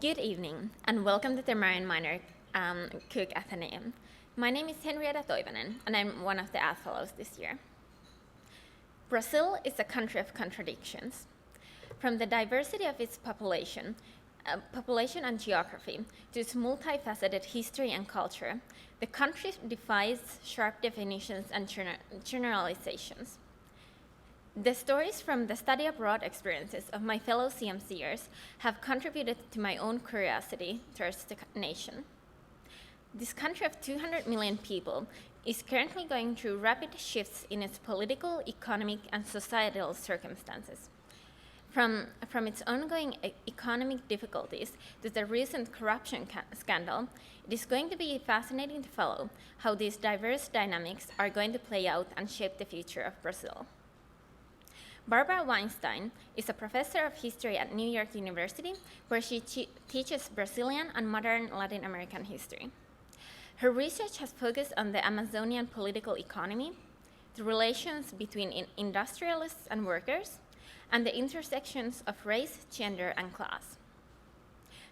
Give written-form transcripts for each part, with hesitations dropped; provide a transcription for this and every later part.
Good evening, and welcome to the Marian Minor Cook Athenaeum. My name is Henrietta Toivonen, and I'm one of the Ath Fellows this year. Brazil is a country of contradictions. From the diversity of its population and geography, to its multifaceted history and culture, the country defies sharp definitions and generalizations. The stories from the study abroad experiences of my fellow CMCers have contributed to my own curiosity towards the nation. This country of 200 million people is currently going through rapid shifts in its political, economic, and societal circumstances. From its ongoing economic difficulties to the recent corruption scandal, it is going to be fascinating to follow how these diverse dynamics are going to play out and shape the future of Brazil. Barbara Weinstein is a professor of history at New York University, where she teaches Brazilian and modern Latin American history. Her research has focused on the Amazonian political economy, the relations between industrialists and workers, and the intersections of race, gender, and class.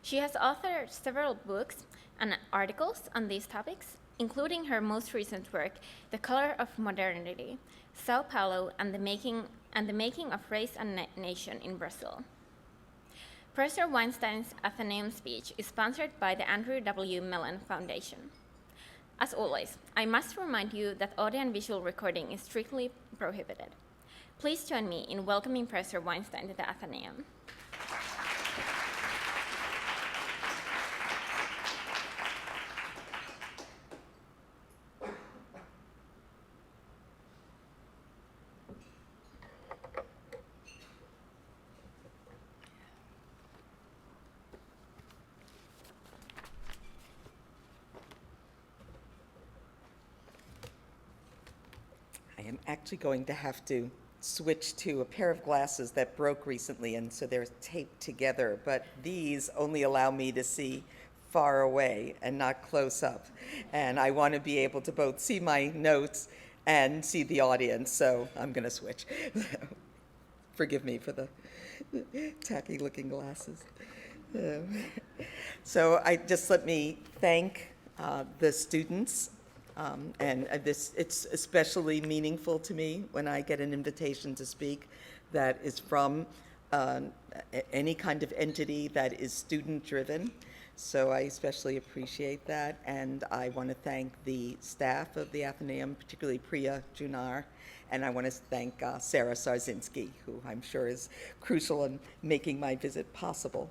She has authored several books and articles on these topics, including her most recent work, The Color of Modernity, São Paulo and the Making of Race and Nation in Brazil. Professor Weinstein's Athenaeum speech is sponsored by the Andrew W. Mellon Foundation. As always, I must remind you that audio and visual recording is strictly prohibited. Please join me in welcoming Professor Weinstein to the Athenaeum. I am actually going to have to switch to a pair of glasses that broke recently, and so they're taped together, but these only allow me to see far away and not close up. And I want to be able to both see my notes and see the audience, so I'm going to switch. Forgive me for the tacky-looking glasses. So let me thank the students. It's especially meaningful to me when I get an invitation to speak that is from any kind of entity that is student-driven. So I especially appreciate that, and I want to thank the staff of the Athenaeum, particularly Priya Junar, and I want to thank Sarah Sarzinski, who I'm sure is crucial in making my visit possible.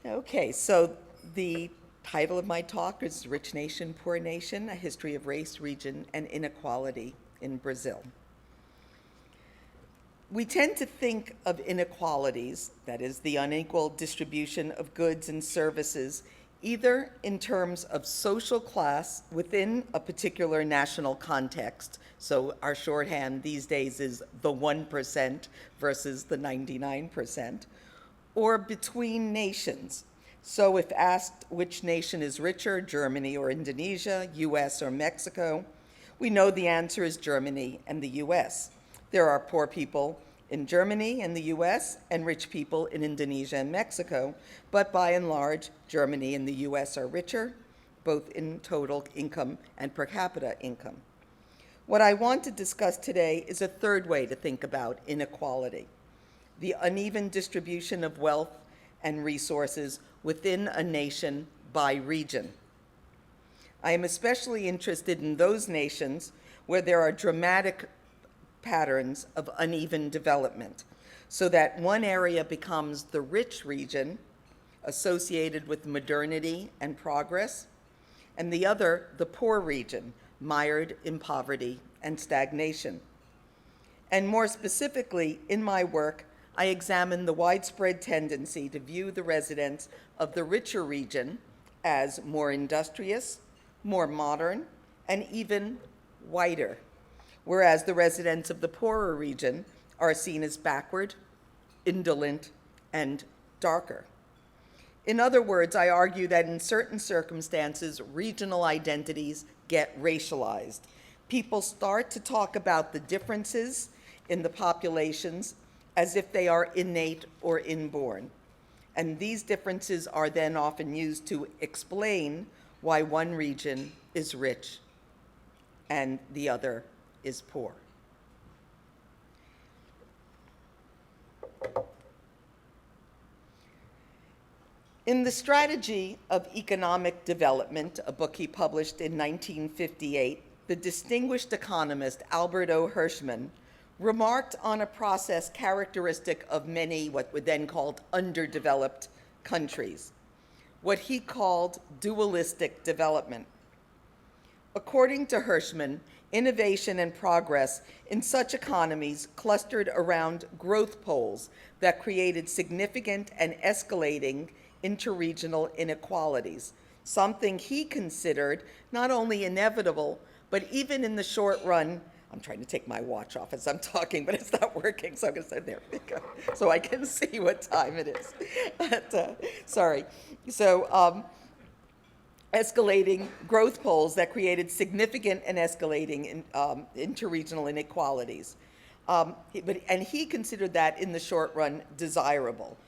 Okay, so the title of my talk is Rich Nation, Poor Nation, A History of Race, Region, and Inequality in Brazil. We tend to think of inequalities, that is, the unequal distribution of goods and services, either in terms of social class within a particular national context. So our shorthand these days is the 1% versus the 99%, or between nations. So if asked which nation is richer, Germany or Indonesia, US or Mexico, we know the answer is Germany and the US. There are poor people in Germany and the US and rich people in Indonesia and Mexico, but by and large, Germany and the US are richer, both in total income and per capita income. What I want to discuss today is a third way to think about inequality, the uneven distribution of wealth and resources within a nation by region. I am especially interested in those nations where there are dramatic patterns of uneven development, so that one area becomes the rich region associated with modernity and progress, and the other the poor region, mired in poverty and stagnation. And more specifically, in my work, I examine the widespread tendency to view the residents of the richer region as more industrious, more modern, and even whiter, whereas the residents of the poorer region are seen as backward, indolent, and darker. In other words, I argue that in certain circumstances, regional identities get racialized. People start to talk about the differences in the populations as if they are innate or inborn. And these differences are then often used to explain why one region is rich and the other is poor. In The Strategy of Economic Development, a book he published in 1958, the distinguished economist Albert O. Hirschman remarked on a process characteristic of many what were then called underdeveloped countries, what he called dualistic development. According to Hirschman, innovation and progress in such economies clustered around growth poles that created significant and escalating interregional inequalities, something he considered not only inevitable, but even in the short run. I'm trying to take my watch off as I'm talking, but it's not working, so I'm going to say, there we go, so I can see what time it is. But, sorry. So, escalating growth poles that created significant and escalating interregional inequalities. And he considered that in the short run desirable.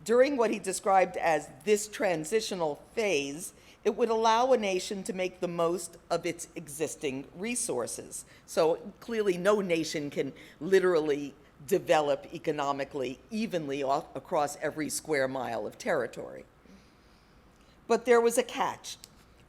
During what he described as this transitional phase, it would allow a nation to make the most of its existing resources. So clearly no nation can literally develop economically evenly across every square mile of territory. But there was a catch.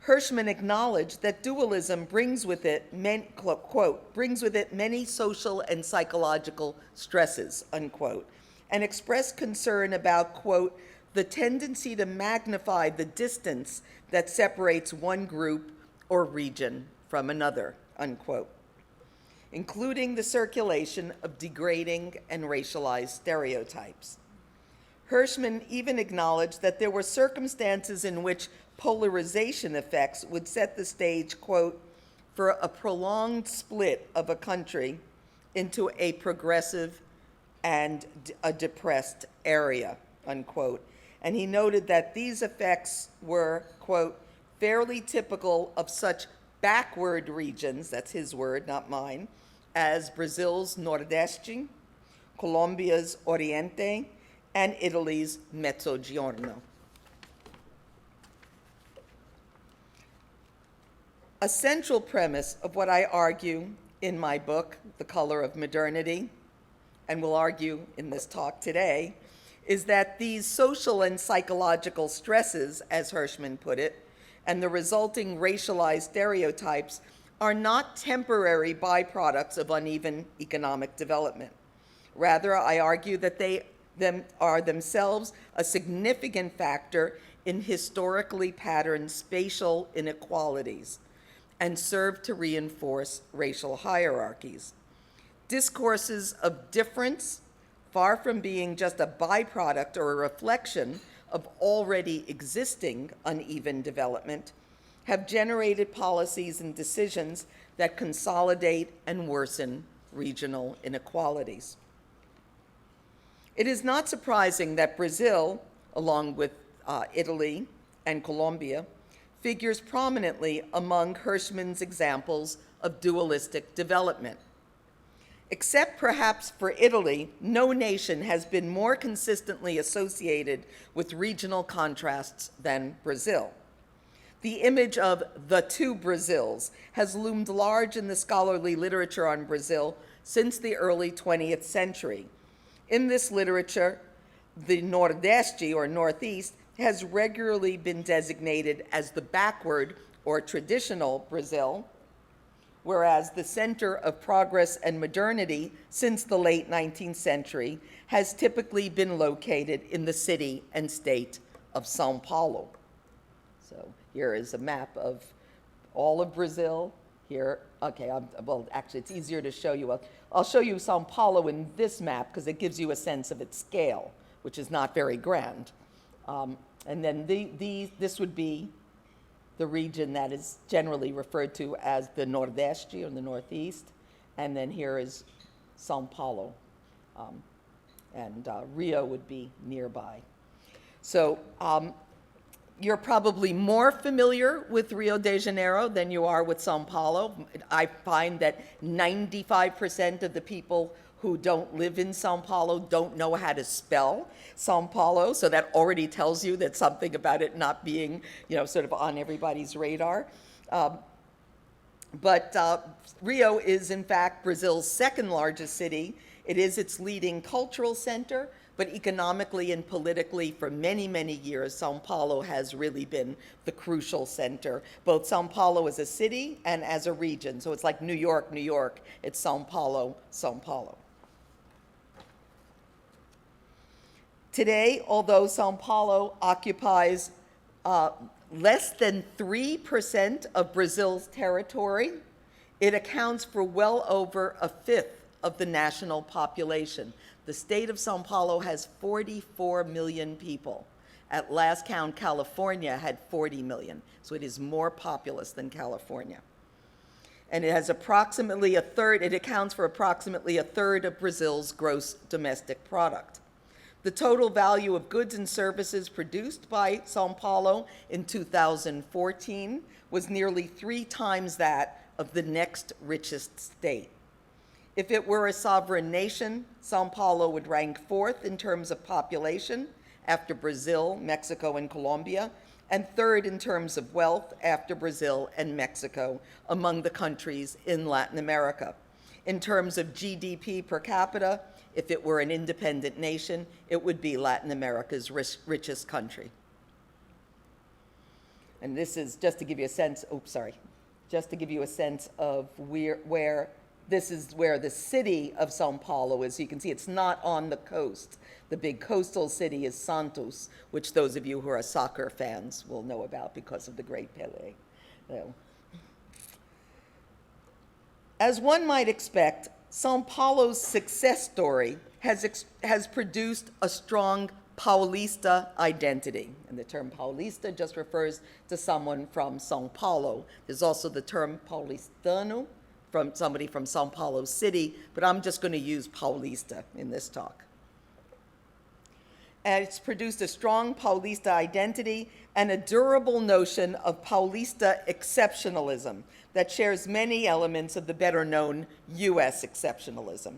Hirschman acknowledged that dualism brings with it, quote, brings with it many social and psychological stresses, unquote, and expressed concern about, quote, the tendency to magnify the distance that separates one group or region from another, unquote, including the circulation of degrading and racialized stereotypes. Hirschman even acknowledged that there were circumstances in which polarization effects would set the stage, quote, for a prolonged split of a country into a progressive and a depressed area, unquote. And he noted that these effects were, quote, fairly typical of such backward regions, that's his word, not mine, as Brazil's Nordeste, Colombia's Oriente, and Italy's Mezzogiorno. A central premise of what I argue in my book, The Color of Modernity, and will argue in this talk today, is that these social and psychological stresses, as Hirschman put it, and the resulting racialized stereotypes are not temporary byproducts of uneven economic development. Rather, I argue that they are themselves a significant factor in historically patterned spatial inequalities and serve to reinforce racial hierarchies. Discourses of difference, far from being just a byproduct or a reflection of already existing uneven development, have generated policies and decisions that consolidate and worsen regional inequalities. It is not surprising that Brazil, along with Italy and Colombia, figures prominently among Hirschman's examples of dualistic development. Except perhaps for Italy, no nation has been more consistently associated with regional contrasts than Brazil. The image of the two Brazils has loomed large in the scholarly literature on Brazil since the early 20th century. In this literature, the Nordeste, or Northeast, has regularly been designated as the backward or traditional Brazil, whereas the center of progress and modernity since the late 19th century has typically been located in the city and state of São Paulo. So here is a map of all of Brazil. Here, okay, well, actually, it's easier to show you. I'll show you São Paulo in this map because it gives you a sense of its scale, which is not very grand. And then this would be the region that is generally referred to as the Nordeste, or the Northeast. And then here is São Paulo. And Rio would be nearby. So you're probably more familiar with Rio de Janeiro than you are with São Paulo. I find that 95% of the people who don't live in São Paulo don't know how to spell São Paulo, so that already tells you that something about it not being, sort of on everybody's radar. But Rio is, in fact, Brazil's second largest city. It is its leading cultural center, but economically and politically, for many, many years, São Paulo has really been the crucial center, both São Paulo as a city and as a region. So it's like New York, New York. It's São Paulo, São Paulo. Today, although São Paulo occupies less than 3% of Brazil's territory, it accounts for well over a fifth of the national population. The state of São Paulo has 44 million people. At last count, California had 40 million, so it is more populous than California. And it has approximately a third, it accounts for approximately a third of Brazil's gross domestic product. The total value of goods and services produced by São Paulo in 2014 was nearly 3 times that of the next richest state. If it were a sovereign nation, São Paulo would rank 4th in terms of population after Brazil, Mexico, and Colombia, and 3rd in terms of wealth after Brazil and Mexico among the countries in Latin America. In terms of GDP per capita, if it were an independent nation, it would be Latin America's richest country. And this is just to give you a sense, just to give you a sense of where this is where the city of São Paulo is. You can see it's not on the coast. The big coastal city is Santos, which those of you who are soccer fans will know about because of the great Pelé. So, as one might expect, São Paulo's success story has produced a strong Paulista identity. And the term Paulista just refers to someone from São Paulo. There's also the term Paulistano, from somebody from São Paulo City, but I'm just going to use Paulista in this talk. And it's produced a strong Paulista identity and a durable notion of Paulista exceptionalism that shares many elements of the better-known U.S. exceptionalism.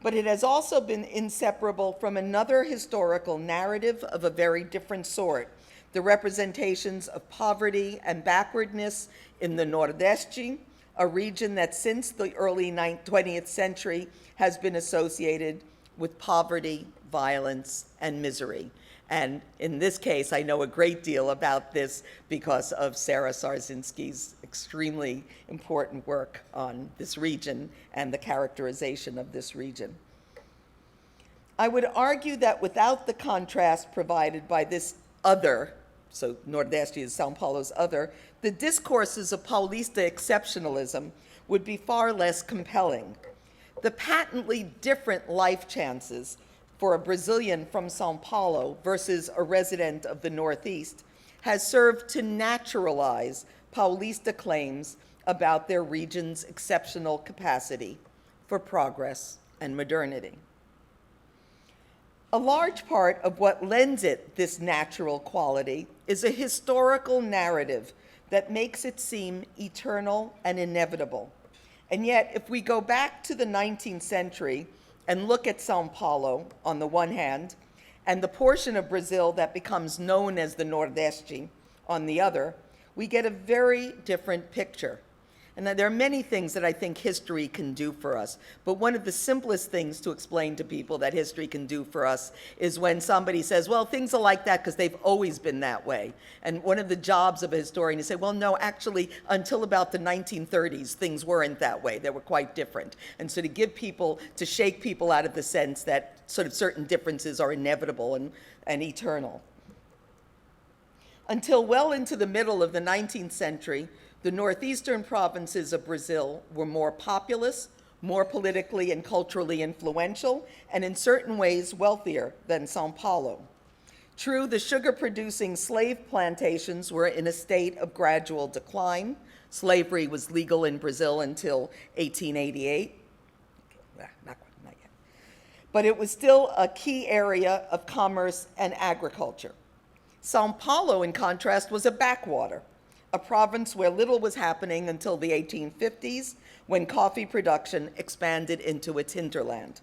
But it has also been inseparable from another historical narrative of a very different sort, the representations of poverty and backwardness in the Nordeste, a region that since the early 20th century has been associated with poverty, violence, and misery. And in this case, I know a great deal about this because of Sarah Sarzinski's extremely important work on this region and the characterization of this region. I would argue that without the contrast provided by this other, so Nordeste is São Paulo's other, the discourses of Paulista exceptionalism would be far less compelling. The patently different life chances for a Brazilian from São Paulo versus a resident of the Northeast has served to naturalize Paulista claims about their region's exceptional capacity for progress and modernity. A large part of what lends it this natural quality is a historical narrative that makes it seem eternal and inevitable. And yet, if we go back to the 19th century and look at São Paulo on the one hand, and the portion of Brazil that becomes known as the Nordeste on the other, we get a very different picture. And there are many things that I think history can do for us, but one of the simplest things to explain to people that history can do for us is when somebody says, well, things are like that because they've always been that way. And one of the jobs of a historian is to say, well, no, actually, until about the 1930s, things weren't that way. They were quite different. And so to shake people out of the sense that sort of certain differences are inevitable and eternal. Until well into the middle of the 19th century, the northeastern provinces of Brazil were more populous, more politically and culturally influential, and in certain ways wealthier than São Paulo. True, the sugar-producing slave plantations were in a state of gradual decline. Slavery was legal in Brazil until 1888. Not yet. But it was still a key area of commerce and agriculture. São Paulo, in contrast, was a backwater, a province where little was happening until the 1850s, when coffee production expanded into its hinterland.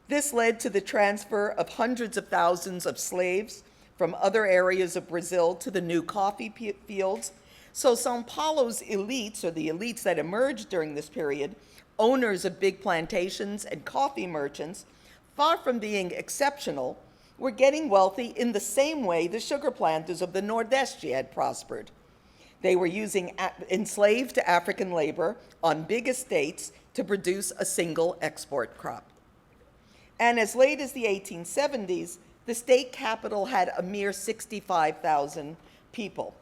This led to the transfer of hundreds of thousands of slaves from other areas of Brazil to the new coffee fields. So São Paulo's elites, or the elites that emerged during this period, owners of big plantations and coffee merchants, far from being exceptional, were getting wealthy in the same way the sugar planters of the Nordeste had prospered. They were using enslaved African labor on big estates to produce a single export crop. And as late as the 1870s, the state capital had a mere 65,000 people.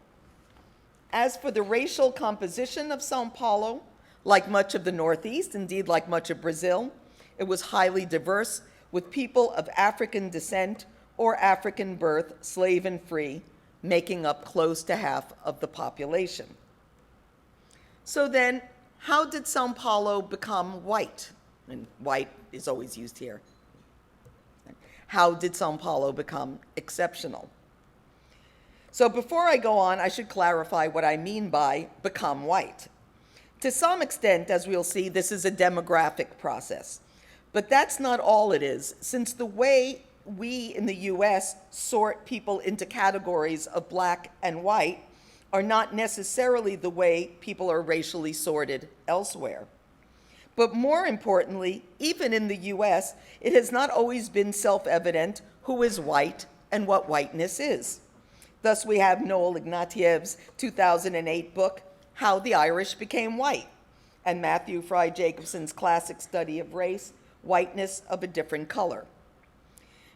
As for the racial composition of São Paulo, like much of the Northeast, indeed like much of Brazil, it was highly diverse, with people of African descent or African birth, slave and free, making up close to half of the population. So then, how did São Paulo become white? And white is always used here. How did São Paulo become exceptional? So before I go on, I should clarify what I mean by become white. To some extent, as we'll see, this is a demographic process. But that's not all it is, since the way we in the US sort people into categories of black and white are not necessarily the way people are racially sorted elsewhere. But more importantly, even in the US, it has not always been self-evident who is white and what whiteness is. Thus, we have Noel Ignatiev's 2008 book, How the Irish Became White, and Matthew Fry Jacobson's classic study of race, Whiteness of a Different Color.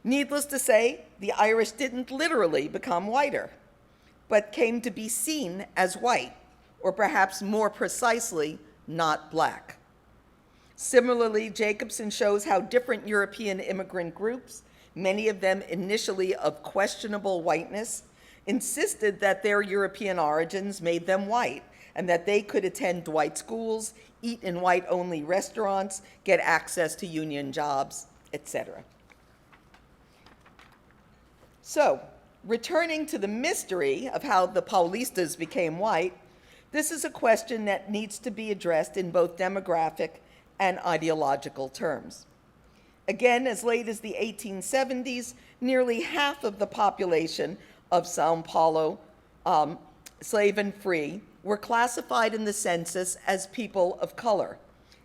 Needless to say, the Irish didn't literally become whiter, but came to be seen as white, or perhaps more precisely, not black. Similarly, Jacobson shows how different European immigrant groups, many of them initially of questionable whiteness, insisted that their European origins made them white and that they could attend white schools, eat in white-only restaurants, get access to union jobs, etc. So, returning to the mystery of how the Paulistas became white, this is a question that needs to be addressed in both demographic and ideological terms. Again, as late as the 1870s, nearly half of the population of São Paulo, slave and free, were classified in the census as people of color,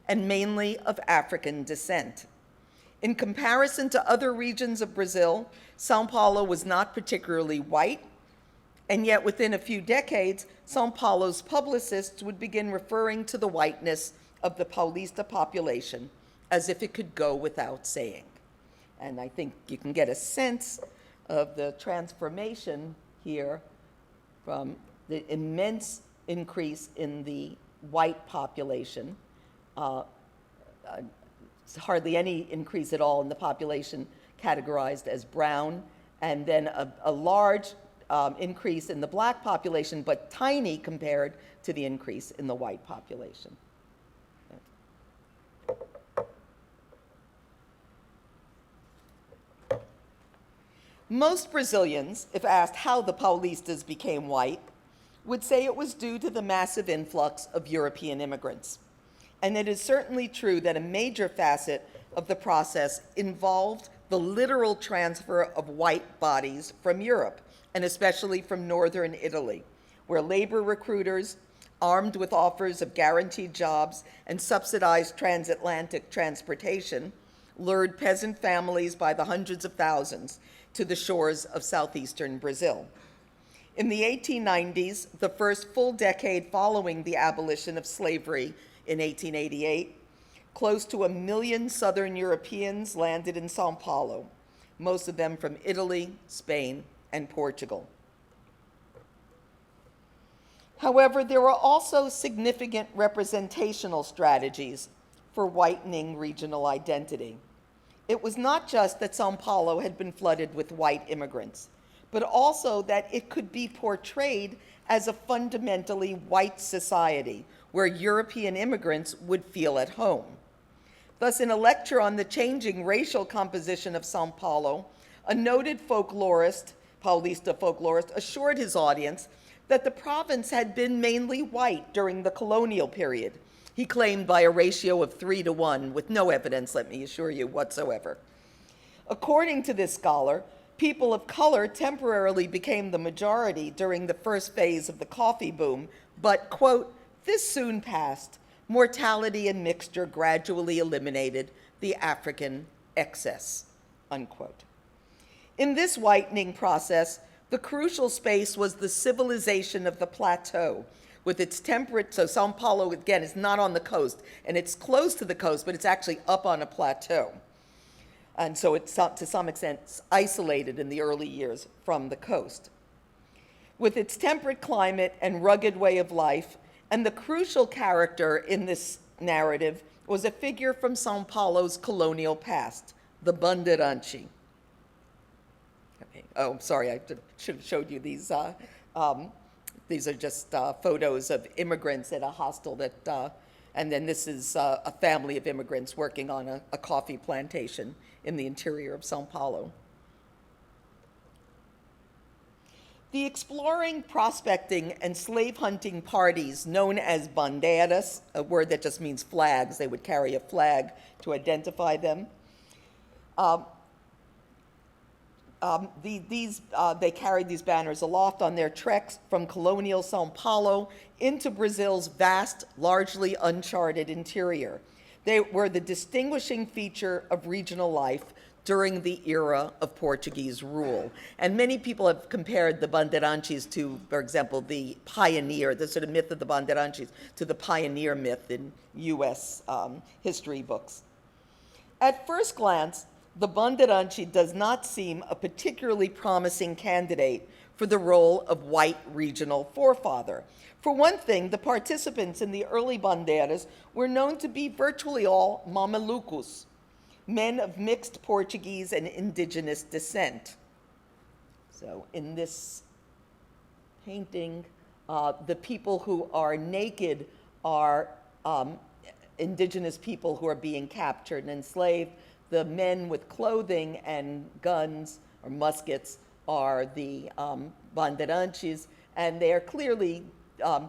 and mainly of African descent. In comparison to other regions of Brazil, São Paulo was not particularly white, and yet within a few decades, São Paulo's publicists would begin referring to the whiteness of the Paulista population as if it could go without saying. And I think you can get a sense of the transformation here from the immense increase in the white population, hardly any increase at all in the population categorized as brown, and then a large increase in the black population, but tiny compared to the increase in the white population. Most Brazilians, if asked how the Paulistas became white, would say it was due to the massive influx of European immigrants. And it is certainly true that a major facet of the process involved the literal transfer of white bodies from Europe, and especially from northern Italy, where labor recruiters, armed with offers of guaranteed jobs and subsidized transatlantic transportation, lured peasant families by the hundreds of thousands to the shores of southeastern Brazil. In the 1890s, the first full decade following the abolition of slavery in 1888, close to 1 million Southern Europeans landed in São Paulo, most of them from Italy, Spain, and Portugal. However, there were also significant representational strategies for whitening regional identity. It was not just that São Paulo had been flooded with white immigrants, but also that it could be portrayed as a fundamentally white society where European immigrants would feel at home. Thus, in a lecture on the changing racial composition of São Paulo, a noted folklorist, Paulista folklorist, assured his audience that the province had been mainly white during the colonial period. He claimed by a ratio of 3-to-1, with no evidence, let me assure you, whatsoever. According to this scholar, people of color temporarily became the majority during the first phase of the coffee boom, but, quote, this soon passed. Mortality and mixture gradually eliminated the African excess, unquote. In this whitening process, the crucial space was the civilization of the plateau, with its temperate, so São Paulo, again, is not on the coast, and it's close to the coast, but it's actually up on a plateau. And so it's, to some extent, isolated in the early years from the coast. With its temperate climate and rugged way of life, and the crucial character in this narrative was a figure from São Paulo's colonial past, the bandeirante. Oh, sorry, I should have showed you these. These are just photos of immigrants at a hostel that, and then this is a family of immigrants working on a coffee plantation in the interior of São Paulo. The exploring, prospecting, and slave hunting parties known as bandeiras, a word that just means flags, they would carry a flag to identify them. They carried these banners aloft on their treks from colonial São Paulo into Brazil's vast, largely uncharted interior. They were the distinguishing feature of regional life during the era of Portuguese rule. And many people have compared the bandeirantes to, for example, the pioneer, the sort of myth of the bandeirantes, to the pioneer myth in US history books. At first glance, the bandeirante does not seem a particularly promising candidate for the role of white regional forefather. For one thing, the participants in the early bandeiras were known to be virtually all mamelucos, men of mixed Portuguese and indigenous descent. So in this painting, the people who are naked are indigenous people who are being captured and enslaved. The men with clothing and guns or muskets are the bandeirantes, and they are clearly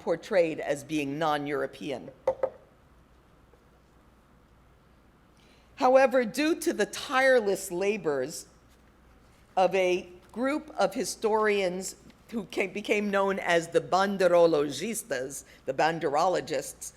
portrayed as being non-European. However, due to the tireless labors of a group of historians who became known as the banderologistas, the banderologists,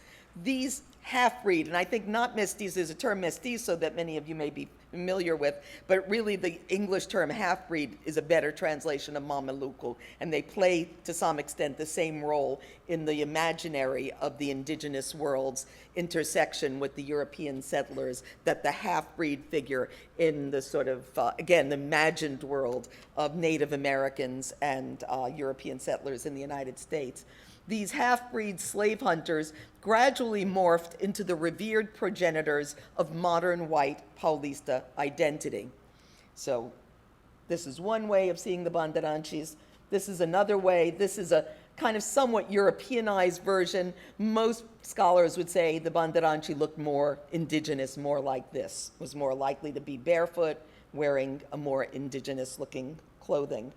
these half-breed, and I think not mestizo is a term mestizo that many of you may be familiar with, but really the English term half-breed is a better translation of mameluco, and they play to some extent the same role in the imaginary of the indigenous world's intersection with the European settlers that the half-breed figure in the sort of, again, the imagined world of Native Americans and European settlers in the United States. These half-breed slave hunters gradually morphed into the revered progenitors of modern white Paulista identity. So this is one way of seeing the bandeirantes. This is another way. This is a kind of somewhat Europeanized version. Most scholars would say the bandeirante looked more indigenous, more like this, was more likely to be barefoot, wearing a more indigenous-looking clothing.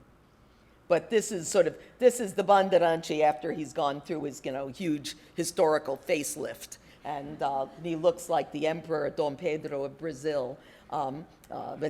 But this is the bandeirante after he's gone through his, huge historical facelift. And he looks like the Emperor Dom Pedro of Brazil. And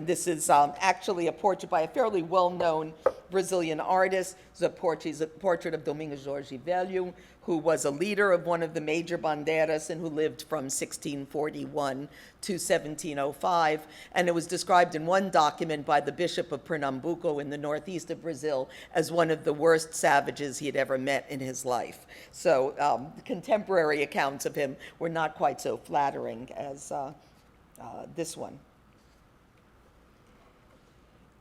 this is actually a portrait by a fairly well-known Brazilian artist. It's a portrait of Domingos Jorge Velho, who was a leader of one of the major bandeiras and who lived from 1641 to 1705. And it was described in one document by the Bishop of Pernambuco in the northeast of Brazil as one of the worst savages he had ever met in his life. So contemporary accounts of him were not quite so flattering as this one.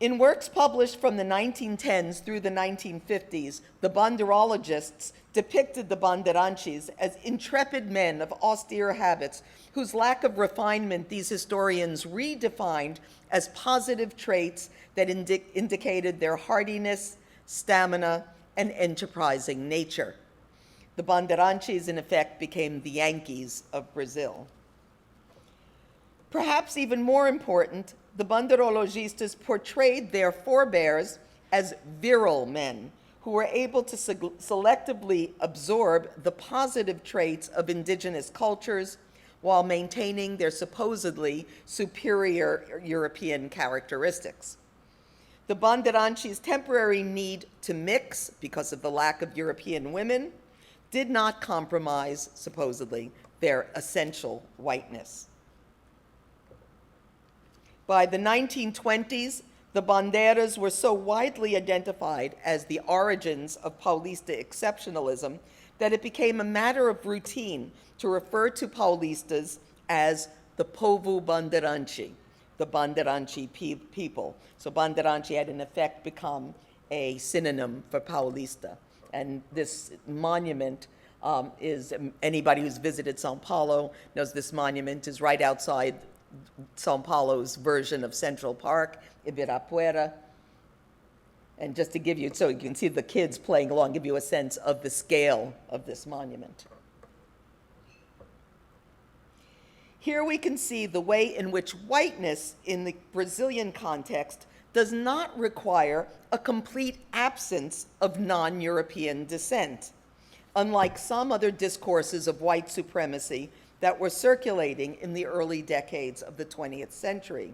In works published from the 1910s through the 1950s, the banderologists depicted the bandeirantes as intrepid men of austere habits whose lack of refinement these historians redefined as positive traits that indicated their hardiness, stamina, and enterprising nature. The bandeirantes, in effect, became the Yankees of Brazil. Perhaps even more important, the banderologistas portrayed their forebears as virile men who were able to selectively absorb the positive traits of indigenous cultures while maintaining their supposedly superior European characteristics. The bandeirantes' temporary need to mix, because of the lack of European women, did not compromise, supposedly, their essential whiteness. By the 1920s, the bandeiras were so widely identified as the origins of Paulista exceptionalism that it became a matter of routine to refer to Paulistas as the povo bandeirante, the bandeirante people. So bandeirante had in effect become a synonym for Paulista. And this monument is, anybody who's visited São Paulo knows this monument is right outside São Paulo's version of Central Park, Ibirapuera. And just to give you, so you can see the kids playing along, give you a sense of the scale of this monument. Here we can see the way in which whiteness in the Brazilian context does not require a complete absence of non-European descent, unlike some other discourses of white supremacy that were circulating in the early decades of the 20th century.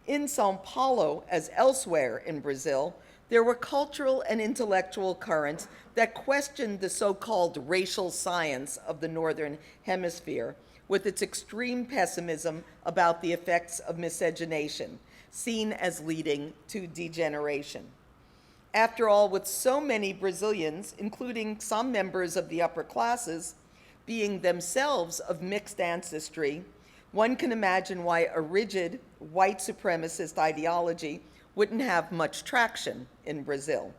In São Paulo, as elsewhere in Brazil, there were cultural and intellectual currents that questioned the so-called racial science of the Northern Hemisphere, with its extreme pessimism about the effects of miscegenation, seen as leading to degeneration. After all, with so many Brazilians, including some members of the upper classes, being themselves of mixed ancestry, one can imagine why a rigid white supremacist ideology wouldn't have much traction in Brazil.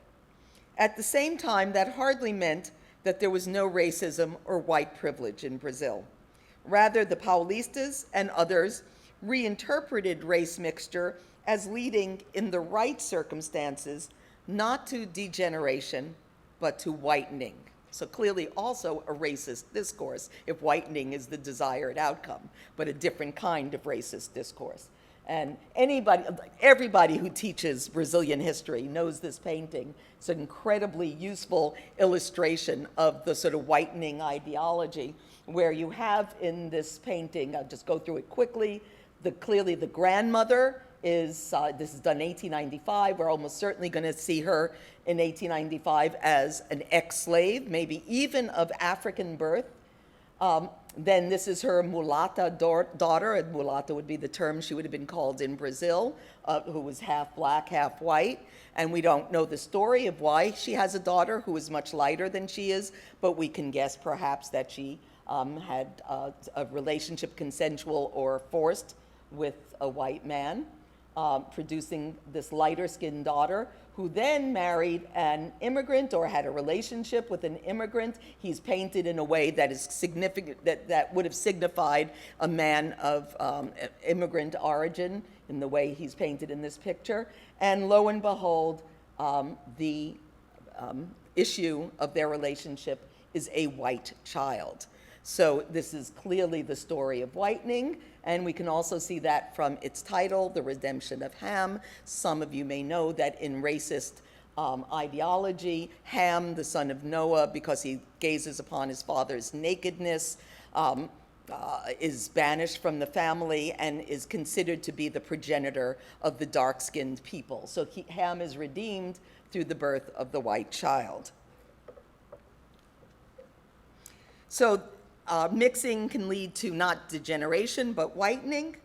At the same time, that hardly meant that there was no racism or white privilege in Brazil. Rather, the Paulistas and others reinterpreted race mixture as leading, in the right circumstances, not to degeneration, but to whitening. So clearly also a racist discourse if whitening is the desired outcome, but a different kind of racist discourse. And everybody who teaches Brazilian history knows this painting. It's an incredibly useful illustration of the sort of whitening ideology, where you have in this painting, I'll just go through it quickly, clearly the grandmother is, this is done in 1895, we're almost certainly going to see her in 1895 as an ex-slave, maybe even of African birth. Then this is her mulata daughter, and mulata would be the term she would have been called in Brazil, who was half black, half white. And we don't know the story of why she has a daughter who is much lighter than she is, but we can guess perhaps that she had a relationship, consensual or forced, with a white man, producing this lighter-skinned daughter, who then married an immigrant or had a relationship with an immigrant. He's painted in a way that is significant, that would have signified a man of immigrant origin in the way he's painted in this picture. And lo and behold, the issue of their relationship is a white child. So this is clearly the story of whitening, and we can also see that from its title, The Redemption of Ham. Some of you may know that in racist ideology, Ham, the son of Noah, because he gazes upon his father's nakedness, is banished from the family and is considered to be the progenitor of the dark-skinned people. So Ham is redeemed through the birth of the white child. So mixing can lead to not degeneration, but whitening.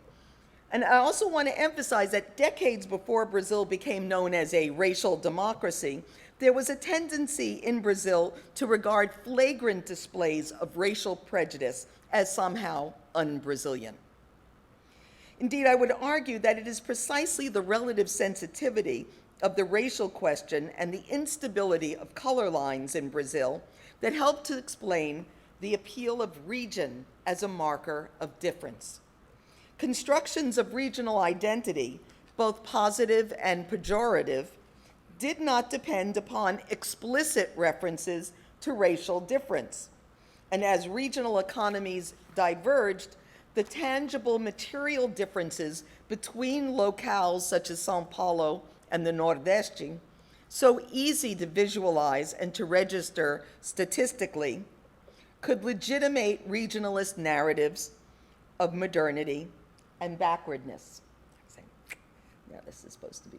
And I also want to emphasize that decades before Brazil became known as a racial democracy, there was a tendency in Brazil to regard flagrant displays of racial prejudice as somehow un-Brazilian. Indeed, I would argue that it is precisely the relative sensitivity of the racial question and the instability of color lines in Brazil that helped to explain the appeal of region as a marker of difference. Constructions of regional identity, both positive and pejorative, did not depend upon explicit references to racial difference. And as regional economies diverged, the tangible material differences between locales such as São Paulo and the Nordeste so easy to visualize and to register statistically, could legitimate regionalist narratives of modernity and backwardness. Yeah, this is supposed to be,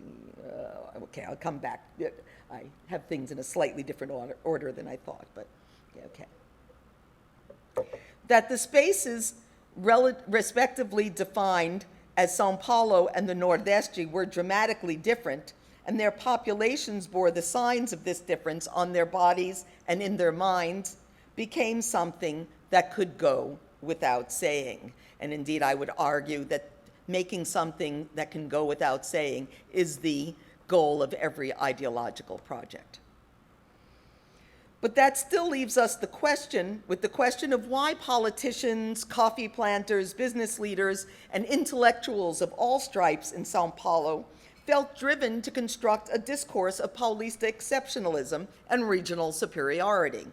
okay, I'll come back. I have things in a slightly different order than I thought, but yeah, okay. That the spaces respectively defined as São Paulo and the Nordeste were dramatically different, and their populations bore the signs of this difference on their bodies and in their minds, became something that could go without saying. And indeed, I would argue that making something that can go without saying is the goal of every ideological project. But that still leaves us the question of why politicians, coffee planters, business leaders, and intellectuals of all stripes in São Paulo felt driven to construct a discourse of Paulista exceptionalism and regional superiority.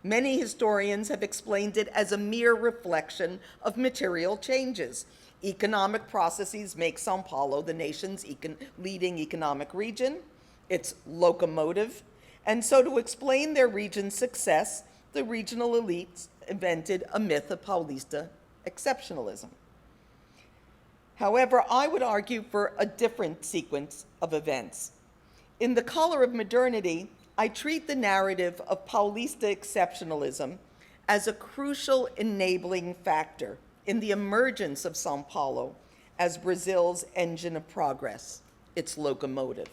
Many historians have explained it as a mere reflection of material changes. Economic processes make São Paulo the nation's leading economic region, its locomotive, and so to explain their region's success, the regional elites invented a myth of Paulista exceptionalism. However, I would argue for a different sequence of events. In The Color of Modernity, I treat the narrative of Paulista exceptionalism as a crucial enabling factor in the emergence of São Paulo as Brazil's engine of progress, its locomotive.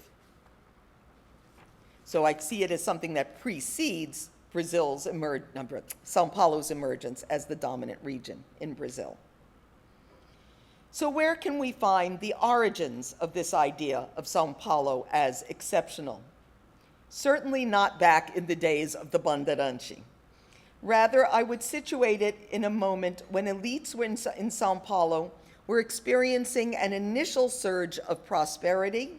So I see it as something that precedes São Paulo's emergence as the dominant region in Brazil. So where can we find the origins of this idea of São Paulo as exceptional? Certainly not back in the days of the bandeirantes. Rather, I would situate it in a moment when elites in São Paulo were experiencing an initial surge of prosperity,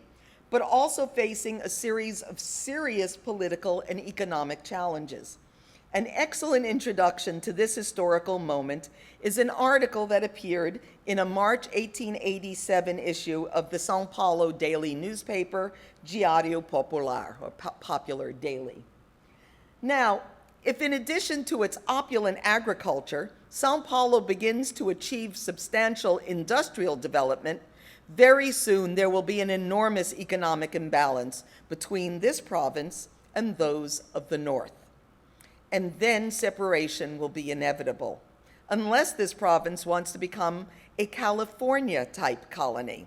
but also facing a series of serious political and economic challenges. An excellent introduction to this historical moment is an article that appeared in a March 1887 issue of the São Paulo daily newspaper, Diário Popular, or Popular Daily. Now, if in addition to its opulent agriculture, São Paulo begins to achieve substantial industrial development, very soon there will be an enormous economic imbalance between this province and those of the north. And then separation will be inevitable, unless this province wants to become a California-type colony,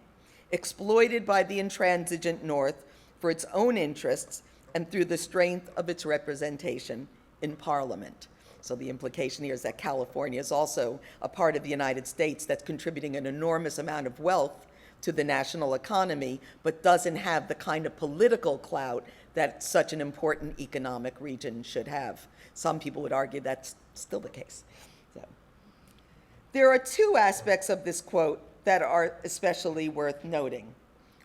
exploited by the intransigent north for its own interests and through the strength of its representation in Parliament. So the implication here is that California is also a part of the United States that's contributing an enormous amount of wealth to the national economy, but doesn't have the kind of political clout that such an important economic region should have. Some people would argue that's still the case. So, there are two aspects of this quote that are especially worth noting.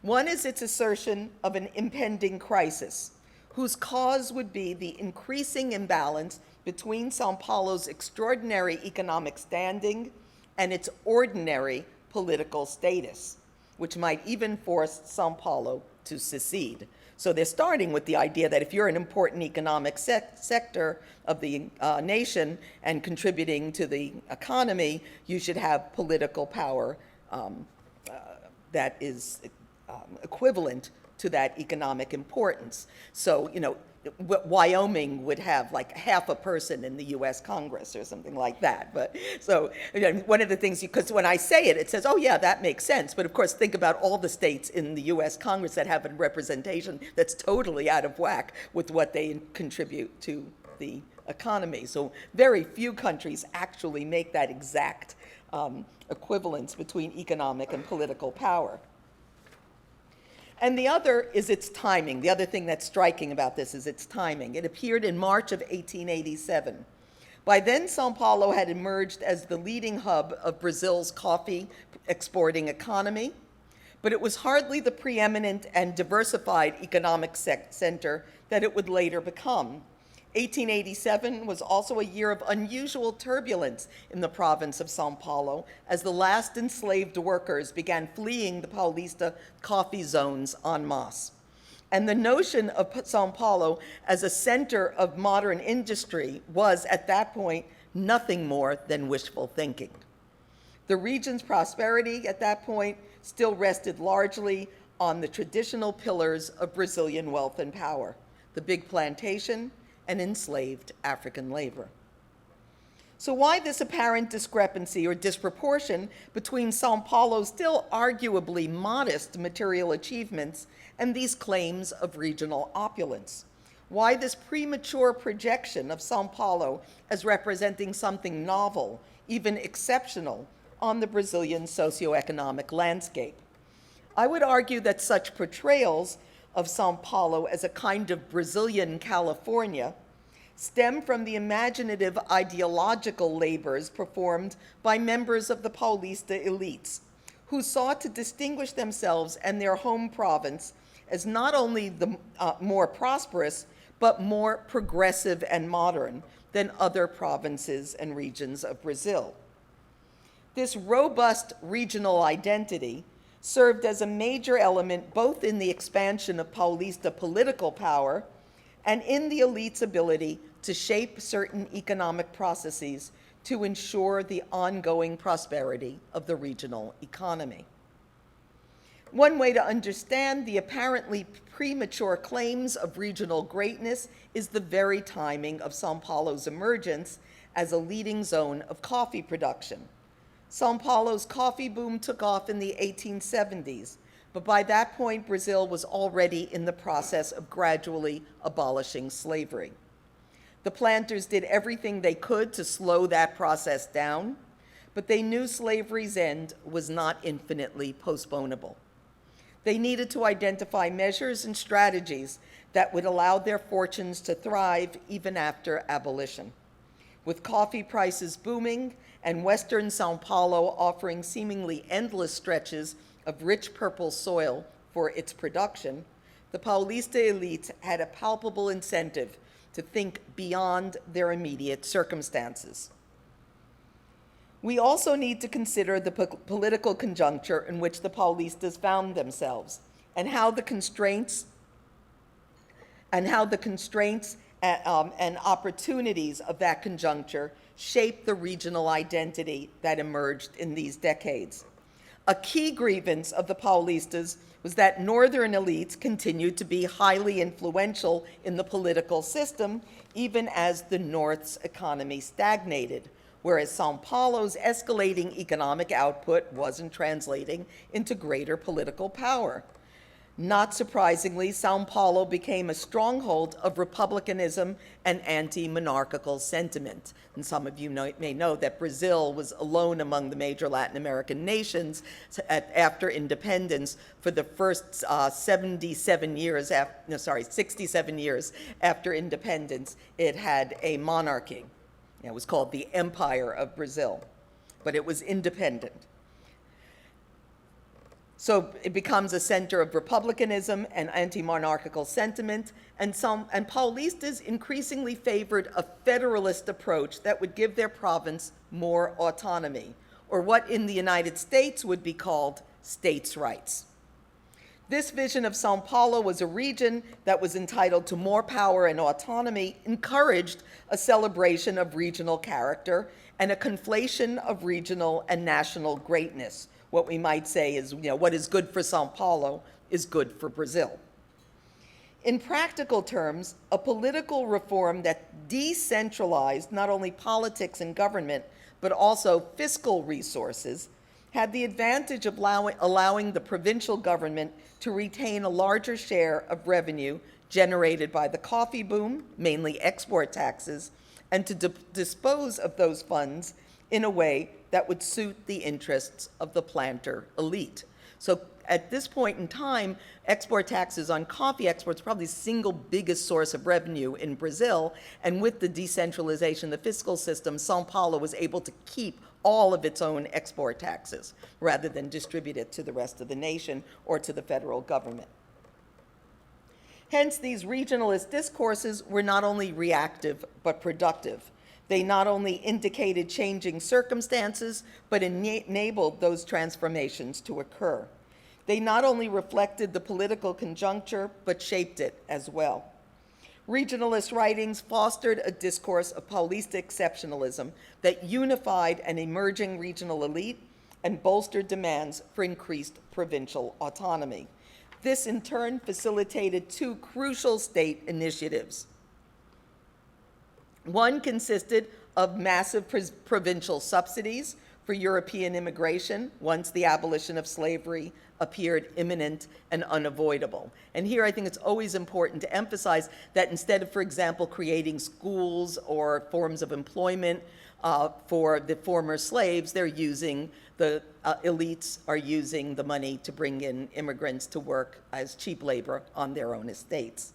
One is its assertion of an impending crisis, whose cause would be the increasing imbalance between São Paulo's extraordinary economic standing and its ordinary political status, which might even force São Paulo to secede. So they're starting with the idea that if you're an important economic sector of the nation and contributing to the economy, you should have political power that is equivalent to that economic importance. So, you know, Wyoming would have like half a person in the US Congress or something like that. But so, you know, one of the things, because when I say it, it says, oh yeah, that makes sense. But of course, think about all the states in the US Congress that have a representation that's totally out of whack with what they contribute to the economy. So very few countries actually make that exact equivalence between economic and political power. And the other is its timing. The other thing that's striking about this is its timing. It appeared in March of 1887. By then, São Paulo had emerged as the leading hub of Brazil's coffee exporting economy, but it was hardly the preeminent and diversified economic center that it would later become. 1887 was also a year of unusual turbulence in the province of São Paulo as the last enslaved workers began fleeing the Paulista coffee zones en masse. And the notion of São Paulo as a center of modern industry was, at that point, nothing more than wishful thinking. The region's prosperity at that point still rested largely on the traditional pillars of Brazilian wealth and power, the big plantation and enslaved African labor. So why this apparent discrepancy or disproportion between São Paulo's still arguably modest material achievements and these claims of regional opulence? Why this premature projection of São Paulo as representing something novel, even exceptional, on the Brazilian socioeconomic landscape? I would argue that such portrayals of São Paulo as a kind of Brazilian California stem from the imaginative ideological labors performed by members of the Paulista elites, who sought to distinguish themselves and their home province as not only the more prosperous, but more progressive and modern than other provinces and regions of Brazil. This robust regional identity served as a major element both in the expansion of Paulista political power and in the elite's ability to shape certain economic processes to ensure the ongoing prosperity of the regional economy. One way to understand the apparently premature claims of regional greatness is the very timing of São Paulo's emergence as a leading zone of coffee production. São Paulo's coffee boom took off in the 1870s, but by that point, Brazil was already in the process of gradually abolishing slavery. The planters did everything they could to slow that process down, but they knew slavery's end was not infinitely postponable. They needed to identify measures and strategies that would allow their fortunes to thrive even after abolition. With coffee prices booming and Western São Paulo offering seemingly endless stretches of rich purple soil for its production, the Paulista elites had a palpable incentive to think beyond their immediate circumstances. We also need to consider the political conjuncture in which the Paulistas found themselves and how the constraints and opportunities of that conjuncture shaped the regional identity that emerged in these decades. A key grievance of the Paulistas was that northern elites continued to be highly influential in the political system, even as the North's economy stagnated, whereas São Paulo's escalating economic output wasn't translating into greater political power. Not surprisingly, São Paulo became a stronghold of republicanism and anti-monarchical sentiment. And some of you may know that Brazil was alone among the major Latin American nations after independence for the first 67 years after independence. It had a monarchy. It was called the Empire of Brazil, but it was independent. So it becomes a center of republicanism and anti-monarchical sentiment, and Paulistas increasingly favored a federalist approach that would give their province more autonomy, or what in the United States would be called states' rights. This vision of São Paulo as a region that was entitled to more power and autonomy encouraged a celebration of regional character and a conflation of regional and national greatness. What we might say is, what is good for São Paulo is good for Brazil. In practical terms, a political reform that decentralized not only politics and government, but also fiscal resources, had the advantage of allowing the provincial government to retain a larger share of revenue generated by the coffee boom, mainly export taxes, and to dispose of those funds in a way that would suit the interests of the planter elite. So at this point in time, export taxes on coffee exports probably the single biggest source of revenue in Brazil, and with the decentralization of the fiscal system, São Paulo was able to keep all of its own export taxes rather than distribute it to the rest of the nation or to the federal government. Hence, these regionalist discourses were not only reactive but productive. They not only indicated changing circumstances, but enabled those transformations to occur. They not only reflected the political conjuncture, but shaped it as well. Regionalist writings fostered a discourse of Paulista exceptionalism that unified an emerging regional elite and bolstered demands for increased provincial autonomy. This, in turn, facilitated two crucial state initiatives. One consisted of massive provincial subsidies for European immigration once the abolition of slavery appeared imminent and unavoidable. And here I think it's always important to emphasize that instead of, for example, creating schools or forms of employment for the former slaves, they're using, the elites are using the money to bring in immigrants to work as cheap labor on their own estates.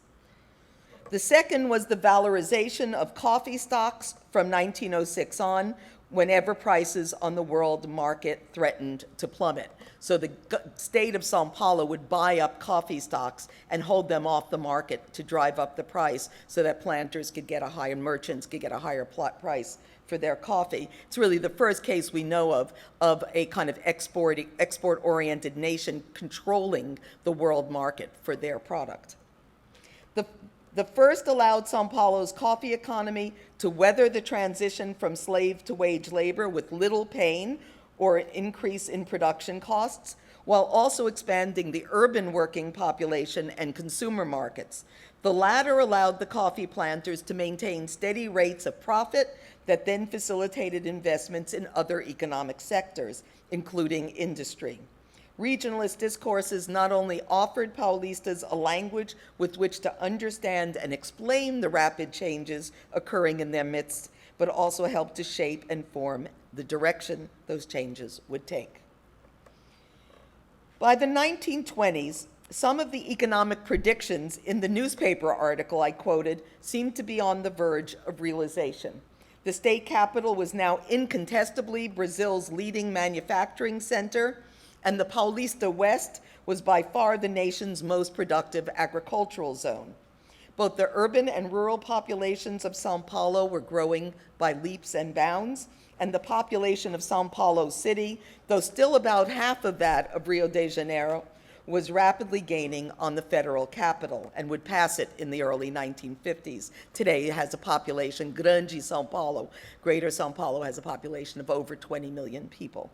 The second was the valorization of coffee stocks from 1906 on, whenever prices on the world market threatened to plummet. So the state of São Paulo would buy up coffee stocks and hold them off the market to drive up the price so that planters could get a higher, merchants could get a higher price for their coffee. It's really the first case we know of a kind of export-oriented nation controlling the world market for their product. The first allowed São Paulo's coffee economy to weather the transition from slave to wage labor with little pain or an increase in production costs, while also expanding the urban working population and consumer markets. The latter allowed the coffee planters to maintain steady rates of profit that then facilitated investments in other economic sectors, including industry. Regionalist discourses not only offered Paulistas a language with which to understand and explain the rapid changes occurring in their midst, but also helped to shape and form the direction those changes would take. By the 1920s, some of the economic predictions in the newspaper article I quoted seemed to be on the verge of realization. The state capital was now incontestably Brazil's leading manufacturing center, and the Paulista West was by far the nation's most productive agricultural zone. Both the urban and rural populations of São Paulo were growing by leaps and bounds, and the population of São Paulo City, though still about half of that of Rio de Janeiro, was rapidly gaining on the federal capital and would pass it in the early 1950s. Today it has a population, Grande São Paulo, Greater São Paulo has a population of over 20 million people.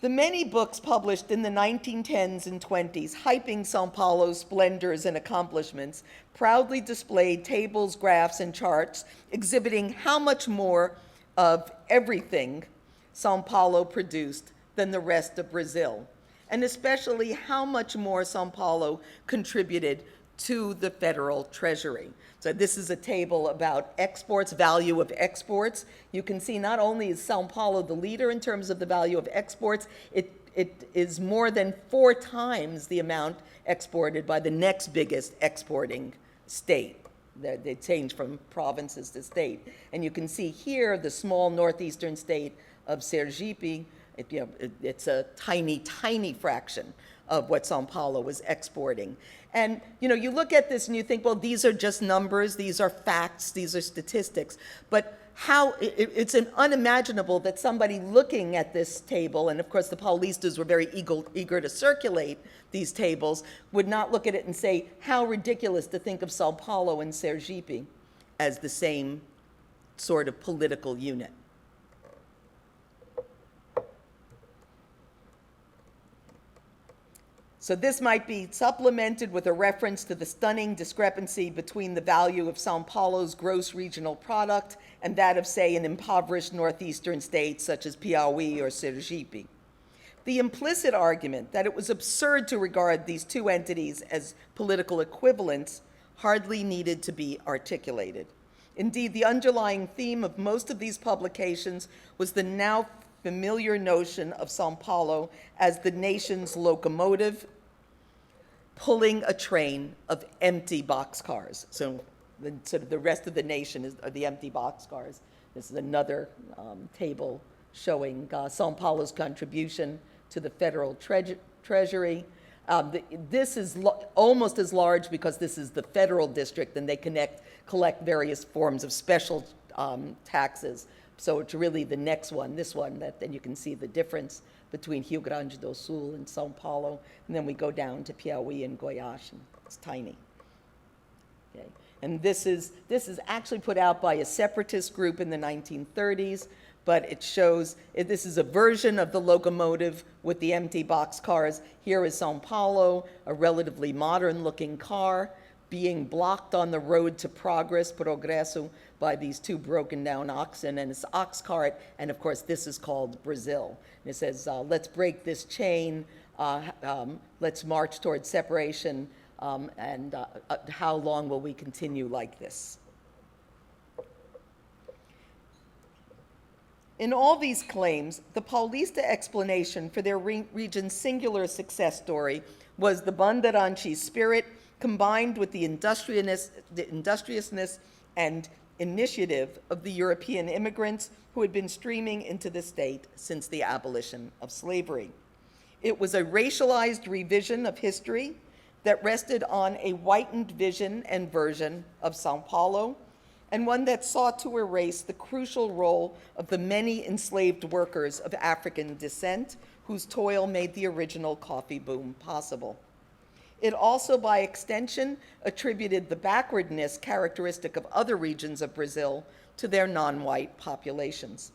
The many books published in the 1910s and 20s hyping São Paulo's splendors and accomplishments proudly displayed tables, graphs, and charts exhibiting how much more of everything São Paulo produced than the rest of Brazil, and especially how much more São Paulo contributed to the federal treasury. So this is a table about exports, value of exports. You can see not only is São Paulo the leader in terms of the value of exports, it is more than 4 times the amount exported by the next biggest exporting state. They change from provinces to state. And you can see here the small northeastern state of Sergipe. It's a tiny, tiny fraction of what São Paulo was exporting. And you look at this and you think, well, these are just numbers, these are facts, these are statistics. But it's unimaginable that somebody looking at this table, and of course the Paulistas were very eager to circulate these tables, would not look at it and say, how ridiculous to think of São Paulo and Sergipe as the same sort of political unit. So this might be supplemented with a reference to the stunning discrepancy between the value of São Paulo's gross regional product and that of, say, an impoverished northeastern state such as Piauí or Sergipe. The implicit argument that it was absurd to regard these two entities as political equivalents hardly needed to be articulated. Indeed, the underlying theme of most of these publications was the now familiar notion of São Paulo as the nation's locomotive pulling a train of empty boxcars. So the rest of the nation are the empty boxcars. This is another table showing São Paulo's contribution to the federal treasury. This is almost as large because this is the federal district, and they collect various forms of special taxes. So it's really the next one, this one, that then you can see the difference between Rio Grande do Sul and São Paulo, and then we go down to Piauí and Goiás, and it's tiny. Okay. And this is actually put out by a separatist group in the 1930s, but it shows, this is a version of the locomotive with the empty boxcars. Here is São Paulo, a relatively modern-looking car, being blocked on the road to progresso, by these two broken-down oxen and this ox cart, and of course this is called Brazil. And it says, let's break this chain, let's march towards separation, and how long will we continue like this? In all these claims, the Paulista explanation for their region's singular success story was the bandeirantes spirit combined with the industriousness and initiative of the European immigrants who had been streaming into the state since the abolition of slavery. It was a racialized revision of history that rested on a whitened vision and version of São Paulo, and one that sought to erase the crucial role of the many enslaved workers of African descent whose toil made the original coffee boom possible. It also, by extension, attributed the backwardness characteristic of other regions of Brazil to their non-white populations.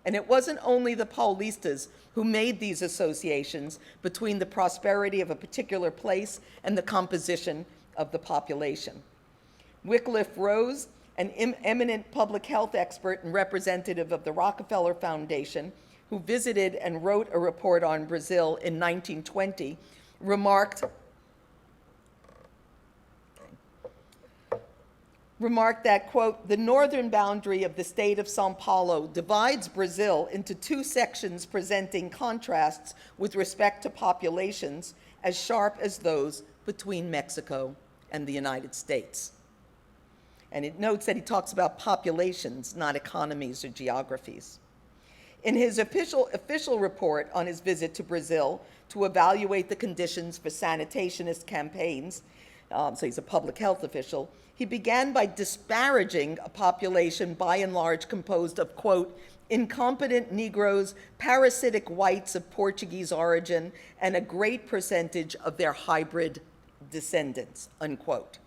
And it wasn't only the Paulistas who made these associations between the prosperity of a particular place and the composition of the population. Wycliffe Rose, an eminent public health expert and representative of the Rockefeller Foundation, who visited and wrote a report on Brazil in 1920, remarked that, quote, the northern boundary of the state of São Paulo divides Brazil into two sections presenting contrasts with respect to populations as sharp as those between Mexico and the United States. And it notes that he talks about populations, not economies or geographies. In his official report on his visit to Brazil to evaluate the conditions for sanitationist campaigns, so he's a public health official, he began by disparaging a population by and large composed of, quote, incompetent Negroes, parasitic whites of Portuguese origin, and a great percentage of their hybrid descendants, unquote.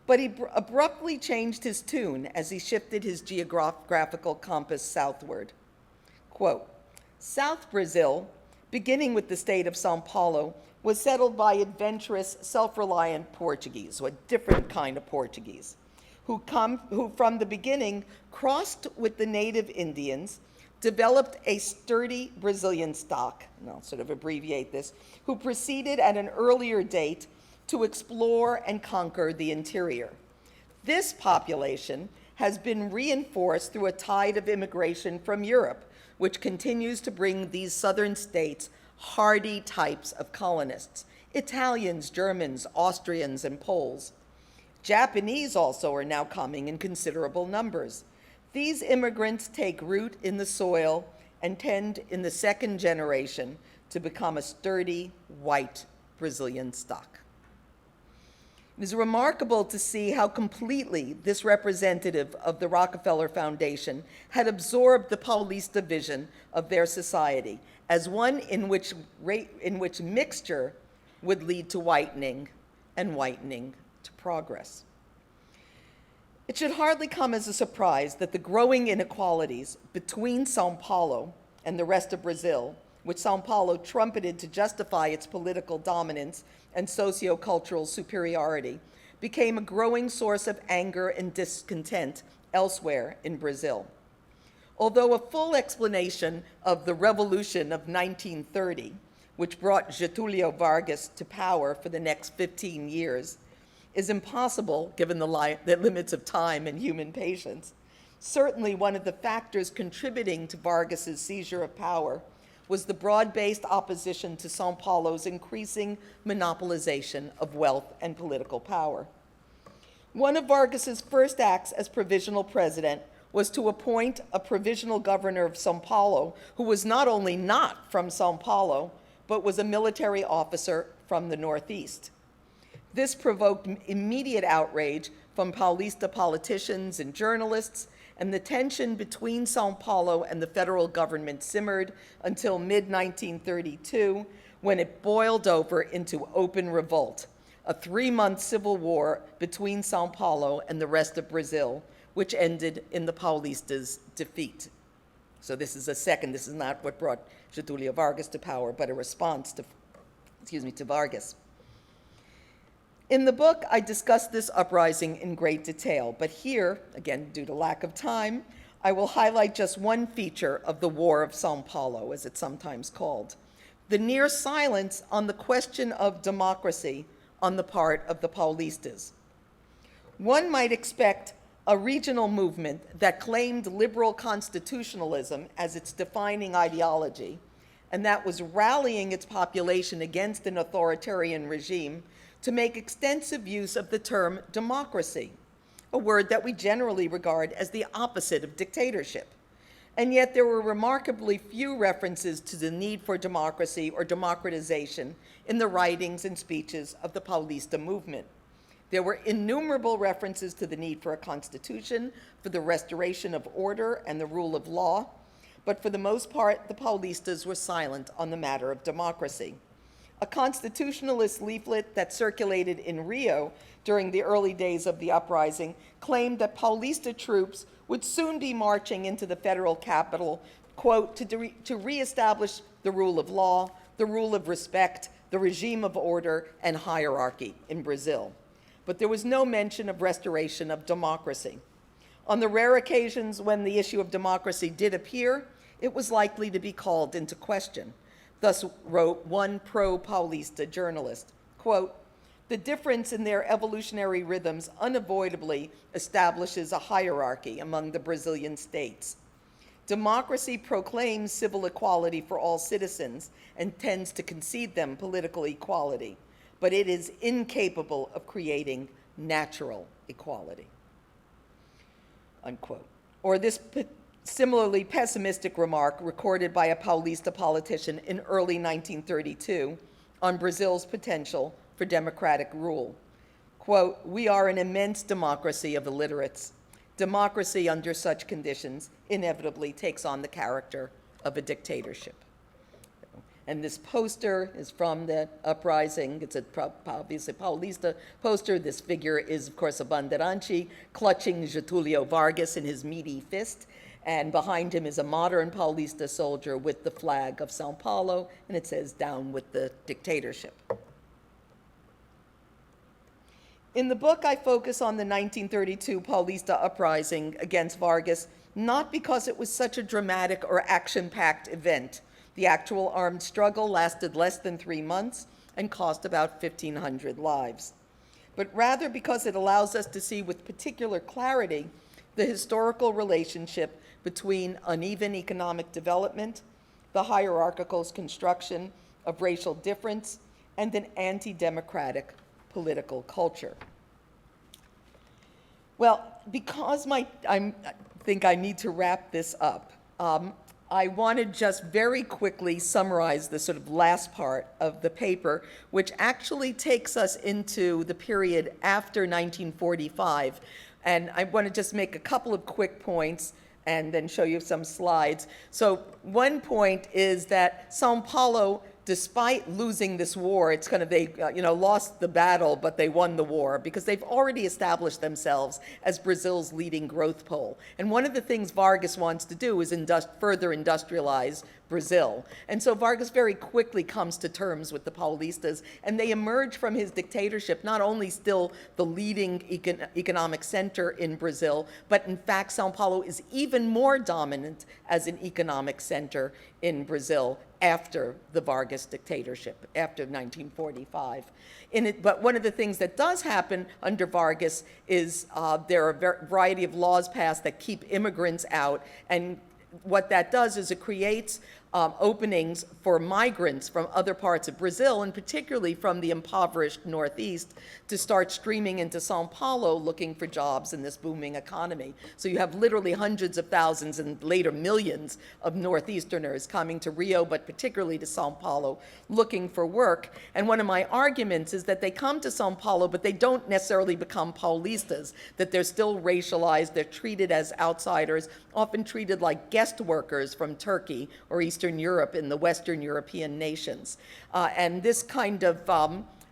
But he abruptly changed his tune as he shifted his geographical compass southward. Quote, South Brazil, beginning with the state of São Paulo, was settled by adventurous, self-reliant Portuguese, or a different kind of Portuguese, who from the beginning crossed with the native Indians, developed a sturdy Brazilian stock, and I'll sort of abbreviate this, who proceeded at an earlier date to explore and conquer the interior. This population has been reinforced through a tide of immigration from Europe, which continues to bring these southern states hardy types of colonists, Italians, Germans, Austrians, and Poles. Japanese also are now coming in considerable numbers. These immigrants take root in the soil and tend in the second generation to become a sturdy, white Brazilian stock. It is remarkable to see how completely this representative of the Rockefeller Foundation had absorbed the Paulista vision of their society as one in which mixture would lead to whitening and whitening to progress. It should hardly come as a surprise that the growing inequalities between São Paulo and the rest of Brazil, which São Paulo trumpeted to justify its political dominance and sociocultural superiority, became a growing source of anger and discontent elsewhere in Brazil. Although a full explanation of the revolution of 1930, which brought Getúlio Vargas to power for the next 15 years, is impossible given the limits of time and human patience, certainly one of the factors contributing to Vargas's seizure of power was the broad-based opposition to São Paulo's increasing monopolization of wealth and political power. One of Vargas's first acts as provisional president was to appoint a provisional governor of São Paulo who was not only not from São Paulo, but was a military officer from the Northeast. This provoked immediate outrage from Paulista politicians and journalists, and the tension between São Paulo and the federal government simmered until mid-1932, when it boiled over into open revolt, a 3-month civil war between São Paulo and the rest of Brazil, which ended in the Paulistas' defeat. So this is this is not what brought Getúlio Vargas to power, but a response to, to Vargas. In the book, I discuss this uprising in great detail, but here, again, due to lack of time, I will highlight just one feature of the War of São Paulo, as it's sometimes called: the near silence on the question of democracy on the part of the Paulistas. One might expect a regional movement that claimed liberal constitutionalism as its defining ideology, and that was rallying its population against an authoritarian regime, to make extensive use of the term democracy, a word that we generally regard as the opposite of dictatorship. And yet there were remarkably few references to the need for democracy or democratization in the writings and speeches of the Paulista movement. There were innumerable references to the need for a constitution, for the restoration of order and the rule of law, but for the most part, the Paulistas were silent on the matter of democracy. A constitutionalist leaflet that circulated in Rio during the early days of the uprising claimed that Paulista troops would soon be marching into the federal capital, quote, to reestablish the rule of law, the rule of respect, the regime of order, and hierarchy in Brazil. But there was no mention of restoration of democracy. On the rare occasions when the issue of democracy did appear, it was likely to be called into question. Thus wrote one pro-Paulista journalist, quote, "The difference in their evolutionary rhythms unavoidably establishes a hierarchy among the Brazilian states. Democracy proclaims civil equality for all citizens and tends to concede them political equality, but it is incapable of creating natural equality," unquote. Or this similarly pessimistic remark recorded by a Paulista politician in early 1932 on Brazil's potential for democratic rule. Quote, "We are an immense democracy of illiterates. Democracy under such conditions inevitably takes on the character of a dictatorship." And this poster is from the uprising. It's obviously Paulista poster. This figure is, of course, a bandeirante clutching Getúlio Vargas in his meaty fist. And behind him is a modern Paulista soldier with the flag of São Paulo, and it says, "Down with the dictatorship." In the book, I focus on the 1932 Paulista uprising against Vargas, not because it was such a dramatic or action-packed event. The actual armed struggle lasted less than 3 months and cost about 1,500 lives, but rather because it allows us to see with particular clarity the historical relationship between uneven economic development, the hierarchical construction of racial difference, and an anti-democratic political culture. Well, because I think I need to wrap this up, I want to just very quickly summarize the sort of last part of the paper, which actually takes us into the period after 1945. And I want to just make a couple of quick points and then show you some slides. So one point is that São Paulo, despite losing this war, it's kind of they lost the battle, but they won the war because they've already established themselves as Brazil's leading growth pole. And one of the things Vargas wants to do is further industrialize Brazil. And so Vargas very quickly comes to terms with the Paulistas, and they emerge from his dictatorship not only still the leading economic center in Brazil, but in fact São Paulo is even more dominant as an economic center in Brazil after the Vargas dictatorship, after 1945. But one of the things that does happen under Vargas is there are a variety of laws passed that keep immigrants out, and what that does is it creates openings for migrants from other parts of Brazil, and particularly from the impoverished Northeast, to start streaming into São Paulo looking for jobs in this booming economy. So you have literally hundreds of thousands and later millions of Northeasterners coming to Rio, but particularly to São Paulo, looking for work. And one of my arguments is that they come to São Paulo, but they don't necessarily become Paulistas, that they're still racialized, they're treated as outsiders, often treated like guest workers from Turkey or Eastern Europe in the Western European nations. And this kind of,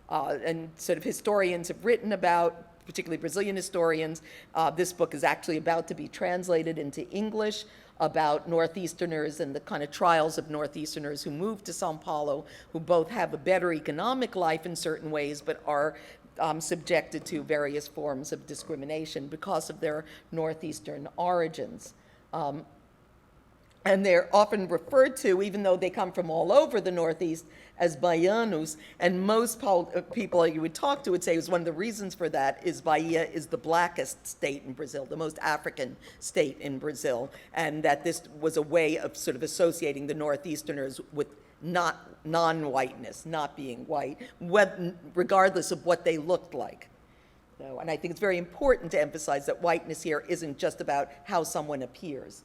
and sort of historians have written about, particularly Brazilian historians, this book is actually about to be translated into English, about Northeasterners and the kind of trials of Northeasterners who moved to São Paulo, who both have a better economic life in certain ways, but are subjected to various forms of discrimination because of their Northeastern origins. And they're often referred to, even though they come from all over the Northeast, as Baianos. And most people you would talk to would say one of the reasons for that is Bahia is the blackest state in Brazil, the most African state in Brazil, and that this was a way of sort of associating the Northeasterners with non-whiteness, not being white, regardless of what they looked like. So, and I think it's very important to emphasize that whiteness here isn't just about how someone appears.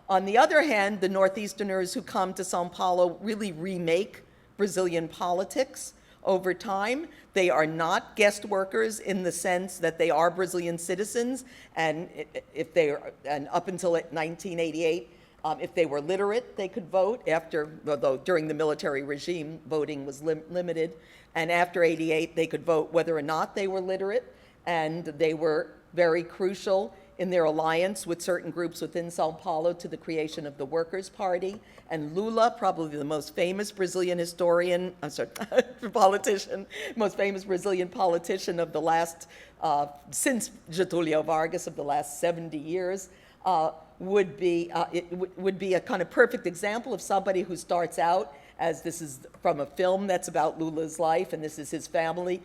On the other hand, the Northeasterners who come to São Paulo really remake Brazilian politics over time. They are not guest workers in the sense that they are Brazilian citizens, and if they are, and up until 1988, if they were literate, they could vote. Although during the military regime, voting was limited, and after '88, they could vote whether or not they were literate, and they were very crucial in their alliance with certain groups within São Paulo to the creation of the Workers' Party. And Lula, probably the most famous Brazilian historian, politician, most famous Brazilian politician of the last, since Getúlio Vargas, of the last 70 years, would be a kind of perfect example of somebody who starts out as, this is from a film that's about Lula's life, and this is his family,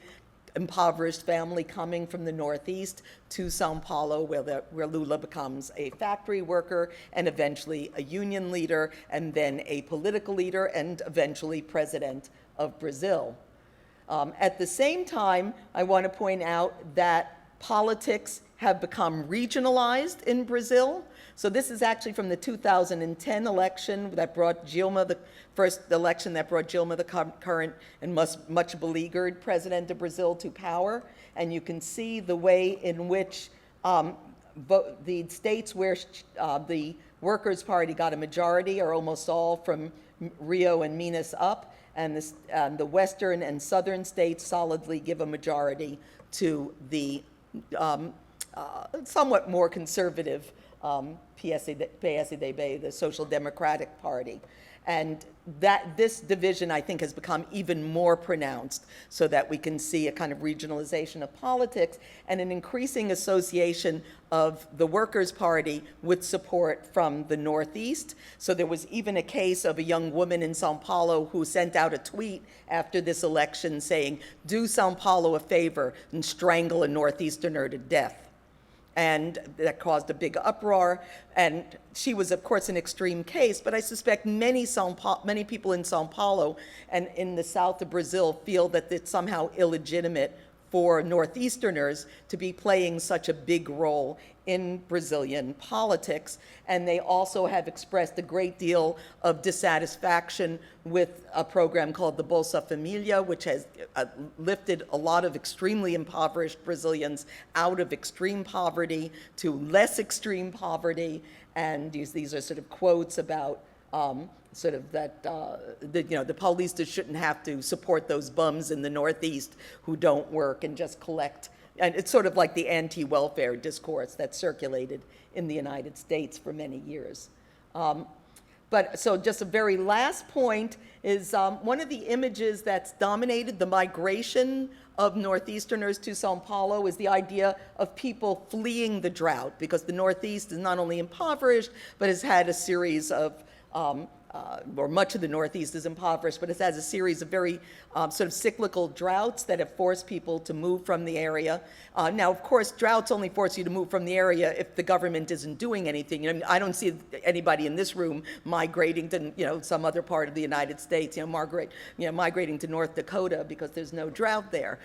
impoverished family coming from the Northeast to São Paulo, where Lula becomes a factory worker and eventually a union leader, and then a political leader, and eventually president of Brazil. At the same time, I want to point out that politics have become regionalized in Brazil. So this is actually from the 2010 election that brought Dilma, the first election that brought Dilma, the current and much beleaguered president of Brazil, to power. And you can see the way in which the states where the Workers' Party got a majority are almost all from Rio and Minas up, and the western and southern states solidly give a majority to the somewhat more conservative PSDB, the Social Democratic Party. And this division, I think, has become even more pronounced, so that we can see a kind of regionalization of politics and an increasing association of the Workers' Party with support from the Northeast. So there was even a case of a young woman in São Paulo who sent out a tweet after this election saying, "Do São Paulo a favor and strangle a Northeasterner to death." And that caused a big uproar. And she was, of course, an extreme case, but I suspect many people in São Paulo and in the south of Brazil feel that it's somehow illegitimate for Northeasterners to be playing such a big role in Brazilian politics. And they also have expressed a great deal of dissatisfaction with a program called the Bolsa Família, which has lifted a lot of extremely impoverished Brazilians out of extreme poverty to less extreme poverty. And these are sort of quotes about sort of that, the Paulistas shouldn't have to support those bums in the Northeast who don't work and just collect. And it's sort of like the anti-welfare discourse that circulated in the United States for many years. But so just a very last point is one of the images that's dominated the migration of Northeasterners to São Paulo is the idea of people fleeing the drought, because the Northeast is not only impoverished, but has had a series of or much of the Northeast is impoverished, but it has a series of very sort of cyclical droughts that have forced people to move from the area. Now, of course, droughts only force you to move from the area if the government isn't doing anything. You know, I don't see anybody in this room migrating to, you know, some other part of the United States, migrating to North Dakota because there's no drought there.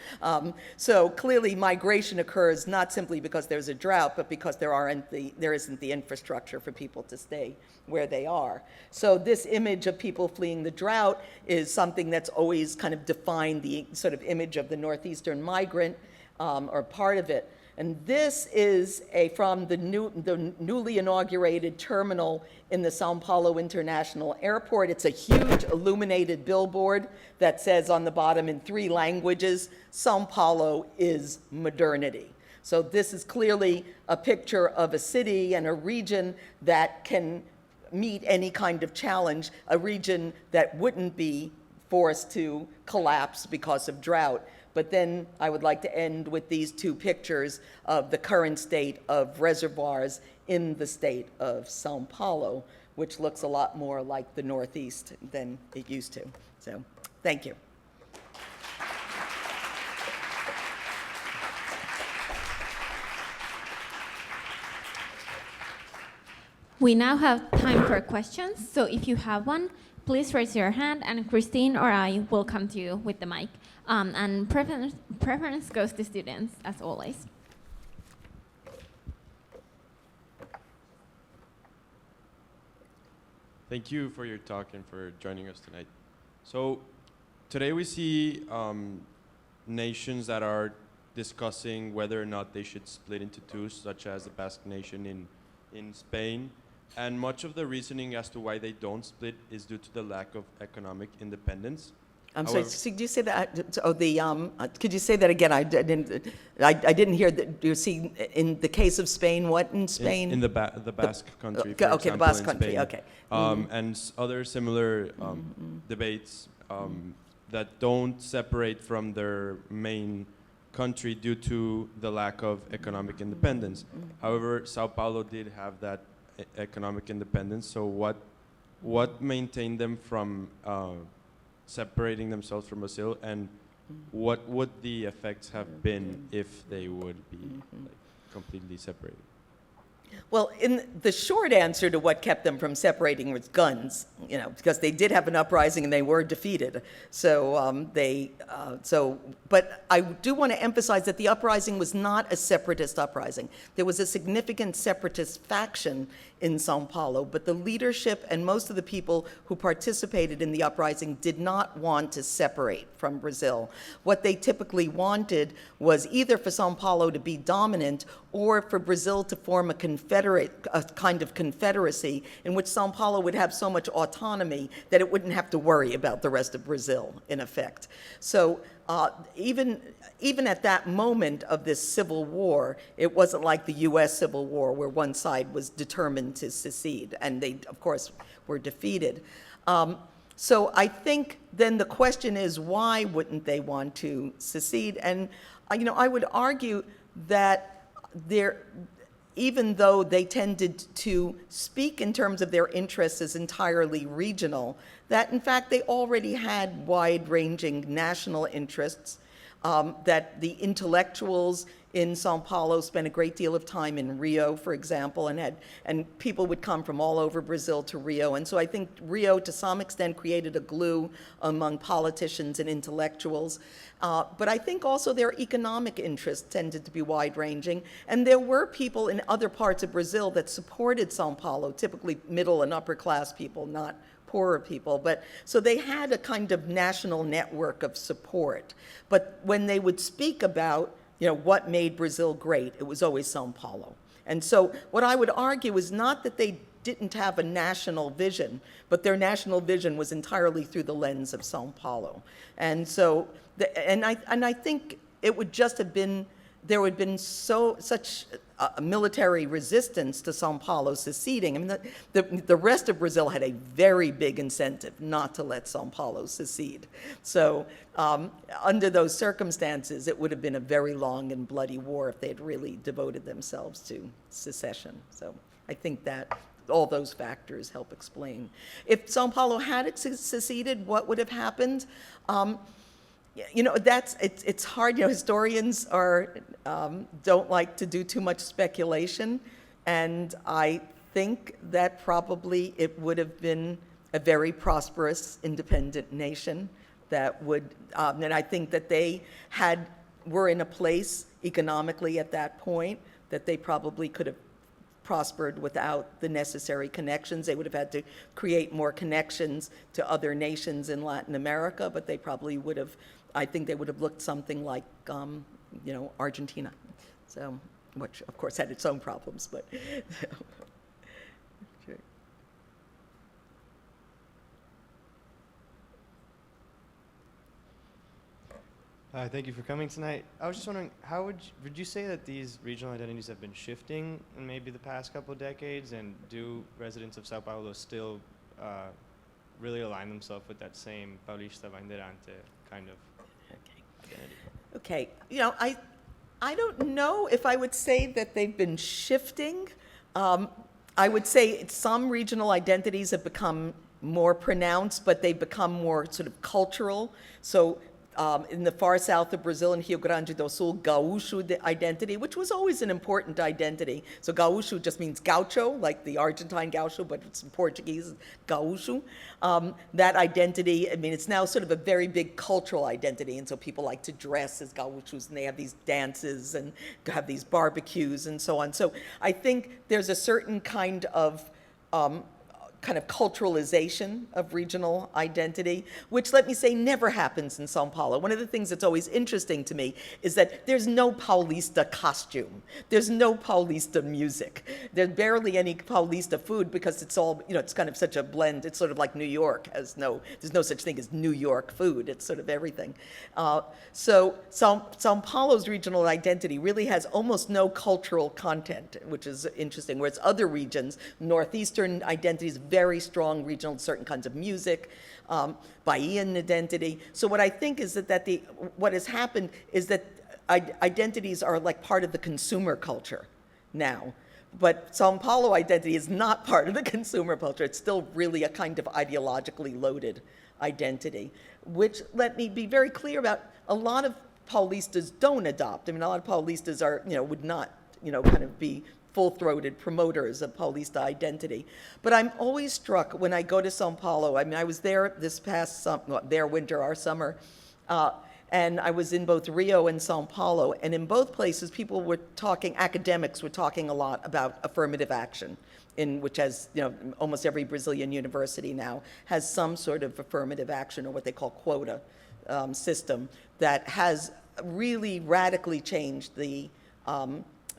So clearly migration occurs not simply because there's a drought, but because there isn't the infrastructure for people to stay where they are. So this image of people fleeing the drought is something that's always kind of defined the sort of image of the Northeastern migrant, or part of it. And this is from the newly inaugurated terminal in the São Paulo International Airport. It's a huge illuminated billboard that says on the bottom in 3 languages, São Paulo is modernity. So this is clearly a picture of a city and a region that can meet any kind of challenge, a region that wouldn't be forced to collapse because of drought. But then I would like to end with these 2 pictures of the current state of reservoirs in the state of São Paulo, which looks a lot more like the Northeast than it used to. So, thank you. We now have time for questions, so if you have one, please raise your hand and Christine or I will come to you with the mic. And preference goes to students, as always. Thank you for your talk and for joining us tonight. So today we see nations that are discussing whether or not they should split into 2, such as the Basque Nation in Spain. And much of the reasoning as to why they don't split is due to the lack of economic independence. I'm sorry, could you say that? Could you say that again? I didn't hear that. You see, in the case of Spain, what in Spain? In the Basque country, for okay, example, the Basque in country, Spain. okay. And other similar debates that don't separate from their main country due to the lack of economic independence. However, Sao Paulo did have that economic independence. So what maintained them from separating themselves from Brazil, and what would the effects have been if they would be completely separated? Well, in the short answer to what kept them from separating was guns, you know, because they did have an uprising and they were defeated. So but I do want to emphasize that the uprising was not a separatist uprising. There was a significant separatist faction in São Paulo, but the leadership and most of the people who participated in the uprising did not want to separate from Brazil. What they typically wanted was either for São Paulo to be dominant or for Brazil to form a kind of confederacy in which São Paulo would have so much autonomy that it wouldn't have to worry about the rest of Brazil, in effect. So even at that moment of this civil war, it wasn't like the U.S. Civil War where one side was determined to secede, and they, of course, were defeated. So I think then the question is, why wouldn't they want to secede? And I would argue that even though they tended to speak in terms of their interests as entirely regional, that in fact they already had wide-ranging national interests, that the intellectuals in São Paulo spent a great deal of time in Rio, for example, and people would come from all over Brazil to Rio. And so I think Rio, to some extent, created a glue among politicians and intellectuals. But I think also their economic interests tended to be wide-ranging. And there were people in other parts of Brazil that supported São Paulo, typically middle and upper-class people, not poorer people. But so they had a kind of national network of support. But when they would speak about what made Brazil great, it was always São Paulo. And so what I would argue is not that they didn't have a national vision, but their national vision was entirely through the lens of São Paulo. And so, I think it would just have been, there would have been such a military resistance to São Paulo seceding. I mean, the rest of Brazil had a very big incentive not to let São Paulo secede. So under those circumstances, it would have been a very long and bloody war if they had really devoted themselves to secession. So I think that all those factors help explain. If São Paulo had seceded, what would have happened? You know, it's hard. You know, historians don't like to do too much speculation, and I think that probably it would have been a very prosperous, independent nation that would, and I think that they were in a place economically at that point that they probably could have prospered without the necessary connections. They would have had to create more connections to other nations in Latin America, but they probably would have, I think they would have looked something like, you know, Argentina. So, which of course had its own problems, but. Sure. Thank you for coming tonight. I was just wondering, how would you say that these regional identities have been shifting in maybe the past couple of decades, and do residents of São Paulo still really align themselves with that same Paulista bandeirante kind of identity? Okay, you know, I don't know if I would say that they've been shifting. I would say some regional identities have become more pronounced, but they've become more sort of cultural. So in the far south of Brazil, in Rio Grande do Sul, Gaúcho identity, which was always an important identity. So Gaúcho just means gaucho, like the Argentine gaucho, but it's in Portuguese, Gaúcho. That identity, I mean, it's now sort of a very big cultural identity, and so people like to dress as gauchos, and they have these dances and have these barbecues and so on. So I think there's a certain kind of culturalization of regional identity, which, let me say, never happens in São Paulo. One of the things that's always interesting to me is that there's no Paulista costume. There's no Paulista music. There's barely any Paulista food because it's all, you know, it's kind of such a blend. It's sort of like New York there's no such thing as New York food. It's sort of everything. So São Paulo's regional identity really has almost no cultural content, which is interesting, whereas other regions, Northeastern identities, very strong regional, certain kinds of music, Bahian identity. So what I think is that what has happened is that identities are like part of the consumer culture now. But São Paulo identity is not part of the consumer culture. It's still really a kind of ideologically loaded identity, which, let me be very clear about, a lot of Paulistas don't adopt. I mean, a lot of Paulistas are, you know, would not, you know, kind of be full-throated promoters of Paulista identity. But I'm always struck when I go to São Paulo. I mean, I was there this past our summer, and I was in both Rio and São Paulo, and in both places, academics were talking a lot about affirmative action, which has, you know, almost every Brazilian university now has some sort of affirmative action, or what they call quota system, that has really radically changed the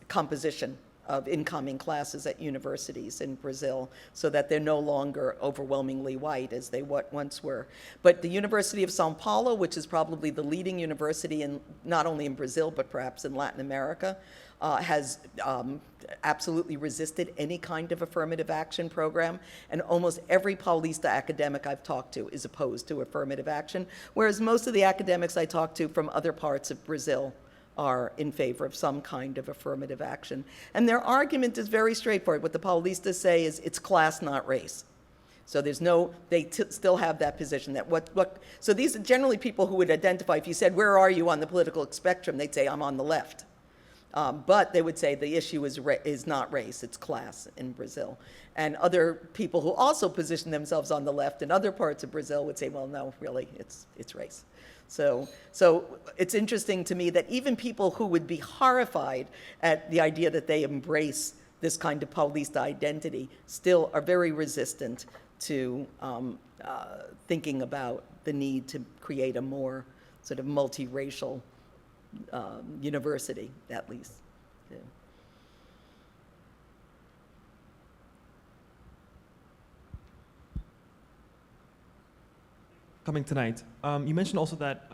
composition of incoming classes at universities in Brazil, so that they're no longer overwhelmingly white as they once were. But the University of São Paulo, which is probably the leading university not only in Brazil, but perhaps in Latin America, has absolutely resisted any kind of affirmative action program, and almost every Paulista academic I've talked to is opposed to affirmative action, whereas most of the academics I talk to from other parts of Brazil are in favor of some kind of affirmative action. And their argument is very straightforward. What the Paulistas say is it's class, not race. So they still have that position that so these are generally people who would identify, if you said, where are you on the political spectrum, they'd say, I'm on the left. But they would say the issue is not race, it's class in Brazil. And other people who also position themselves on the left in other parts of Brazil would say, well, no, really, it's race. So it's interesting to me that even people who would be horrified at the idea that they embrace this kind of Paulista identity still are very resistant to thinking about the need to create a more sort of multiracial university, at least. Yeah. Coming tonight. You mentioned also that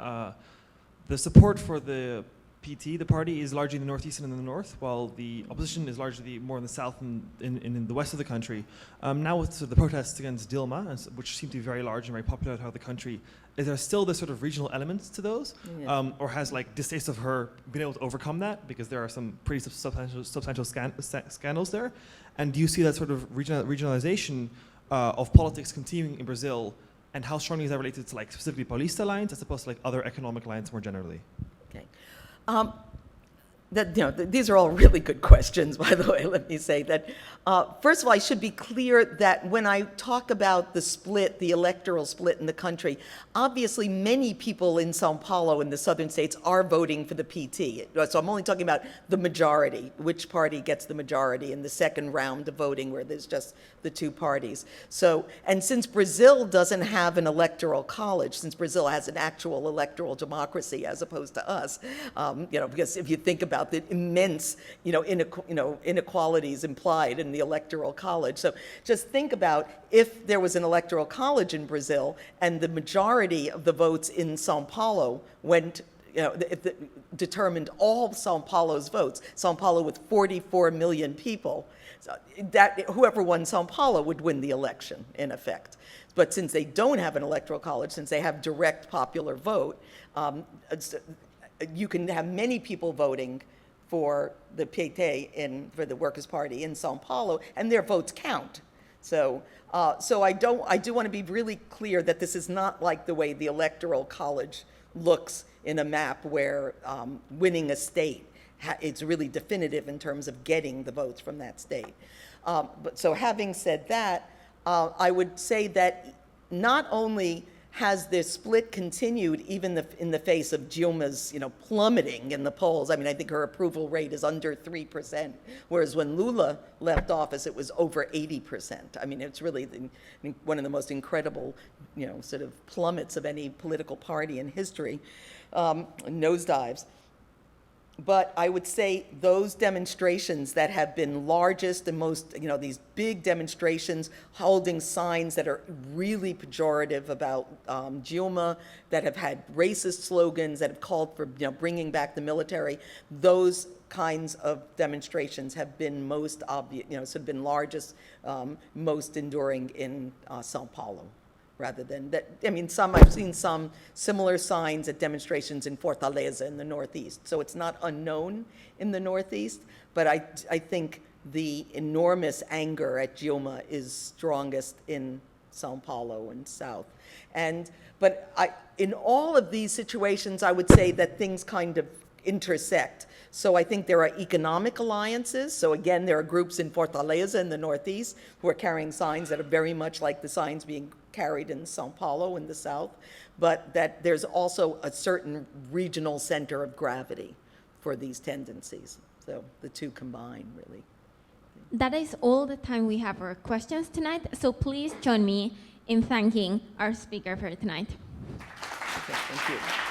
the support for the PT, the party, is largely in the northeast and in the north, while the opposition is largely more in the south and in the west of the country. Now with sort of the protests against Dilma, which seem to be very large and very popular throughout the country, is there still this sort of regional elements to those? Yeah. Or has like distaste of her been able to overcome that? Because there are some pretty substantial scandals there. And do you see that sort of regionalization of politics continuing in Brazil, and how strongly is that related to like specifically Paulista lines as opposed to like other economic lines more generally? Okay. These are all really good questions, by the way. Let me say that. First of all, I should be clear that when I talk about the split, the electoral split in the country, obviously many people in São Paulo in the southern states are voting for the PT. So I'm only talking about the majority, which party gets the majority in the second round of voting where there's just the two parties. So, and since Brazil doesn't have an electoral college, since Brazil has an actual electoral democracy as opposed to us, because if you think about the immense, inequalities implied in the electoral college. So just think about if there was an electoral college in Brazil and the majority of the votes in São Paulo went, determined all São Paulo's votes, São Paulo with 44 million people, so that whoever won São Paulo would win the election, in effect. But since they don't have an electoral college, since they have direct popular vote, you can have many people voting for the PT for the Workers' Party in São Paulo, and their votes count. So I do want to be really clear that this is not like the way the Electoral College looks in a map where winning a state, it's really definitive in terms of getting the votes from that state. So having said that, I would say that not only has this split continued even in the face of Dilma's, plummeting in the polls. I mean, I think her approval rate is under 3%, whereas when Lula left office, it was over 80%. I mean, it's really one of the most incredible, sort of plummets of any political party in history, nosedives. But I would say those demonstrations that have been largest and most, these big demonstrations holding signs that are really pejorative about Dilma, that have had racist slogans, that have called for, bringing back the military, those kinds of demonstrations have been most obvious, sort of been largest, most enduring in São Paulo. Rather than that, I've seen some similar signs at demonstrations in Fortaleza in the Northeast. So it's not unknown in the Northeast, but I think the enormous anger at Dilma is strongest in São Paulo and South. But in all of these situations, I would say that things kind of intersect. So I think there are economic alliances. So again, there are groups in Fortaleza in the Northeast who are carrying signs that are very much like the signs being carried in São Paulo in the South, but that there's also a certain regional center of gravity for these tendencies. So the two combine, really. That is all the time we have for questions tonight. So please join me in thanking our speaker for tonight. Okay, thank you.